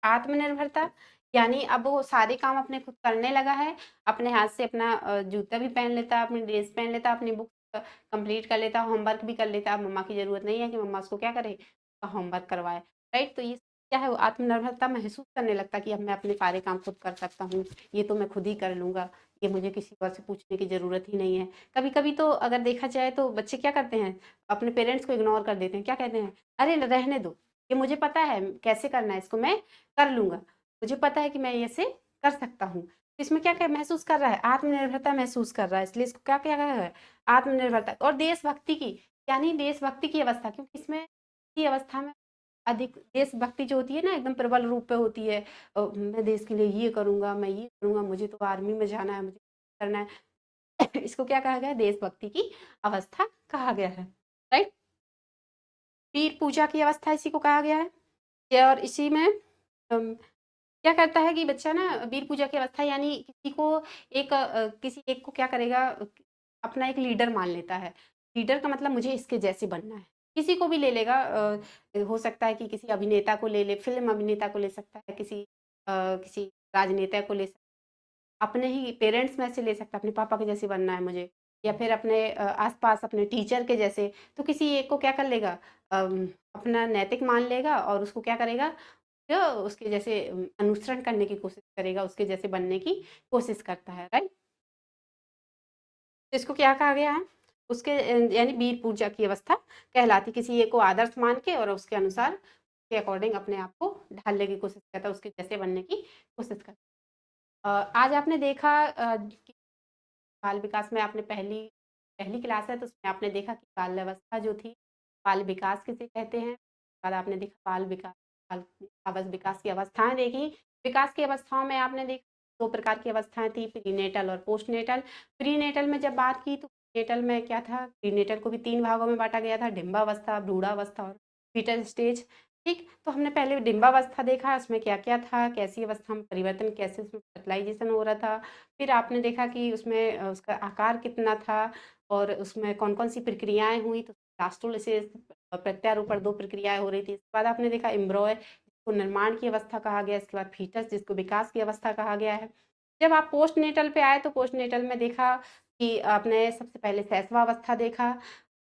आत्मनिर्भरता यानी अब वो सारे काम अपने खुद करने लगा है, अपने हाथ से अपना जूता भी पहन लेता है, अपनी ड्रेस पहन लेता है, अपनी बुक कंप्लीट कर लेता है, होमवर्क भी कर लेता है, मम्मा की ज़रूरत नहीं है कि मम्मा उसको क्या करे, होमवर्क करवाए, राइट? तो ये क्या है, वो आत्मनिर्भरता महसूस करने लगता है कि अब मैं अपने सारे काम खुद कर सकता हूँ, ये तो मैं खुद ही कर लूँगा, ये मुझे किसी और से पूछने की ज़रूरत ही नहीं है। कभी-कभी तो अगर देखा जाए तो बच्चे क्या करते हैं, अपने पेरेंट्स को इग्नोर कर देते हैं, क्या कहते हैं, अरे रहने दो, ये मुझे पता है कैसे करना है, इसको मैं कर लूँगा। मुझे पता है कि मैं ऐसे कर सकता हूँ। तो इसमें क्या-क्या महसूस कर रहा है? आत्मनिर्भरता महसूस कर रहा है, इसलिए इसको क्या-क्या कहा है? आत्मनिर्भरता और देशभक्ति की, यानी देशभक्ति की अवस्था, क्योंकि इसमें इसी अवस्था में अधिक देशभक्ति जो होती है ना, एकदम प्रबल रूप पे होती है। मैं देश के लिए ये करूँगा, मैं ये करूँगा, मुझे तो आर्मी में जाना है, मुझे करना है। इसको क्या कहा गया है? देशभक्ति की अवस्था कहा गया है, राइट? वीर पूजा की अवस्था इसी को कहा गया है। ये और इसी में अम क्या करता है कि बच्चा ना वीर पूजा की अवस्था, यानी किसी को किसी एक को क्या करेगा, अपना एक लीडर मान लेता है। लीडर का मतलब मुझे इसके जैसे बनना है। किसी को भी ले लेगा, हो सकता है कि किसी अभिनेता को ले ले, फ़िल्म अभिनेता को ले सकता है, किसी राजनेता को ले सकता है, अपने ही पेरेंट्स में से ले सकता है, अपने पापा के जैसे बनना है मुझे, या फिर अपने आस-पास अपने टीचर के जैसे। तो किसी एक को क्या कर लेगा, अपना नैतिक मान लेगा और उसको क्या करेगा, जो उसके जैसे अनुसरण करने की कोशिश करेगा, उसके जैसे बनने की कोशिश करता है, राइट? तो इसको क्या कहा गया है? उसके यानी वीर पूजा की अवस्था कहलाती, किसी एक को आदर्श मान के और उसके अनुसार, के अकॉर्डिंग अपने आप को ढालने की कोशिश करता है, उसके जैसे बनने की कोशिश करता है। आज आपने देखा कि बाल विकास में आपने पहली पहली क्लास है तो उसमें आपने देखा कि बाल अवस्था जो थी, बाल विकास किसे कहते हैं? बाद आपने देखा बाल विकास की अवस्थाएँ देखी। विकास की अवस्थाओं में आपने देखा 2 प्रकार की अवस्थाएँ थी, प्रीनेटल और पोस्टनेटल। प्रीनेटल में जब बात की तो प्रीनेटल में क्या था? प्रीनेटल को भी 3 भागों में बाँटा गया था, डिम्बावस्था, भ्रूणावस्था और फ़ीटल स्टेज। ठीक? तो हमने पहले डिम्बावस्था देखा, उसमें क्या-क्या था, कैसी अवस्था में परिवर्तन, कैसे उसमें फर्टिलाइज़ेशन हो रहा था। फिर आपने देखा कि उसमें उसका आकार कितना था और उसमें कौन-कौन सी प्रक्रियाएँ हुई, तो ब्लास्टोलिसिस, प्रत्यारोपण 2 प्रक्रियाएँ हो रही थी। इसके बाद आपने देखा एम्ब्रॉय, जिसको निर्माण की अवस्था कहा गया, इसके बाद फीटस जिसको विकास की अवस्था कहा गया है। जब आप पोस्टनेटल पे आए तो पोस्टनेटल में देखा कि आपने सबसे पहले शैशवावस्था देखा।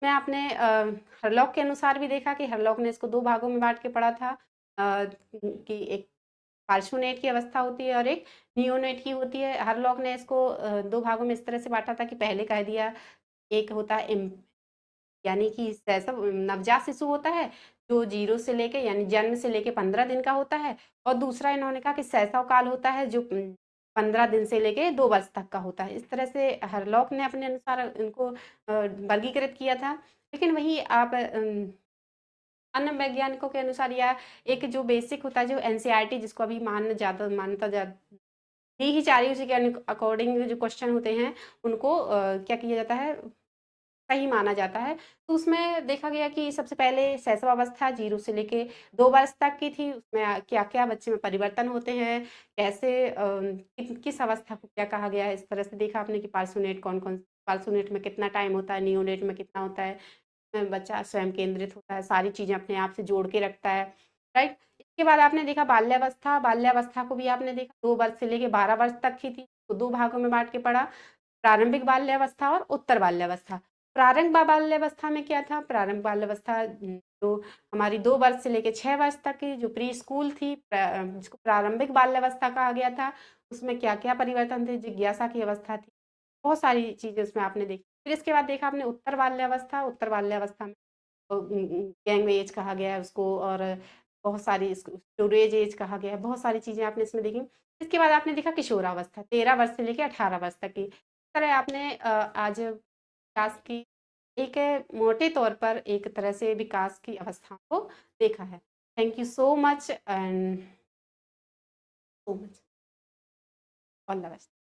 में आपने हरलॉक के अनुसार भी देखा कि हरलॉक ने इसको 2 भागों में बाँट के पढ़ा था, कि एक पार्श्वनेट की अवस्था होती है और एक नियोनेट की होती है। हरलॉक ने इसको 2 भागों में इस तरह से बाँटा था कि पहले कह दिया, एक होता है यानी कि शैशव नवजात शिशु होता है, जो 0 से लेके यानी जन्म से लेके 15 दिन का होता है, और दूसरा इन्होंने कहा कि शैशव काल होता है जो 15 दिन से लेके 2 वर्ष तक का होता है। इस तरह से हरलॉक ने अपने अनुसार इनको वर्गीकृत किया था। लेकिन वहीं आप अन्य वैज्ञानिकों के अनुसार, या एक जो बेसिक होता है, जो एनसीईआरटी जिसको अभी मान्यता दी ही जा रही है उसी के अकॉर्डिंग जो क्वेश्चन होते हैं उनको क्या किया जाता है, सही माना जाता है। तो उसमें देखा गया कि सबसे पहले शैशवावस्था 0 से लेके 2 वर्ष तक की थी, उसमें क्या-क्या बच्चे में परिवर्तन होते हैं, कैसे किस अवस्था को क्या कहा गया है, इस तरह से देखा आपने कि पार्सोनेट कौन-कौन, पार्सोनेट में कितना टाइम होता है, नियोनेट में कितना होता है, बच्चा स्वयं केंद्रित होता है, सारी चीज़ें अपने आप से जोड़ के रखता है, राइट? इसके बाद आपने देखा बाल्यावस्था, बाल्यावस्था को भी आपने देखा 2 वर्ष से लेके 12 वर्ष तक की थी, तो 2 भागों में बाँट के पढ़ा, प्रारंभिक बाल्यावस्था और उत्तर बाल्यावस्था। प्रारंभ बाल्यावस्था में क्या था? प्रारंभ बाल्यावस्था जो हमारी 2 वर्ष से लेके 6 वर्ष तक की जो प्री स्कूल थी, जिसको प्रारंभिक बाल्यावस्था कहा गया था, उसमें क्या-क्या परिवर्तन थे, जिज्ञासा की अवस्था थी, बहुत सारी चीज़ें उसमें आपने देखी। फिर इसके बाद देखा आपने उत्तर बाल्यावस्था में गैंग एज कहा गया है उसको, और बहुत सारी स्टोरेज एज कहा गया है, बहुत सारी चीज़ें आपने इसमें देखी। इसके बाद आपने देखा किशोरावस्था, 13 वर्ष से लेके 18 वर्ष तक की। इस तरह आपने आज विकास की एक मोटे तौर पर एक तरह से विकास की अवस्थाओं को देखा है। Thank you so much and so much, all the best.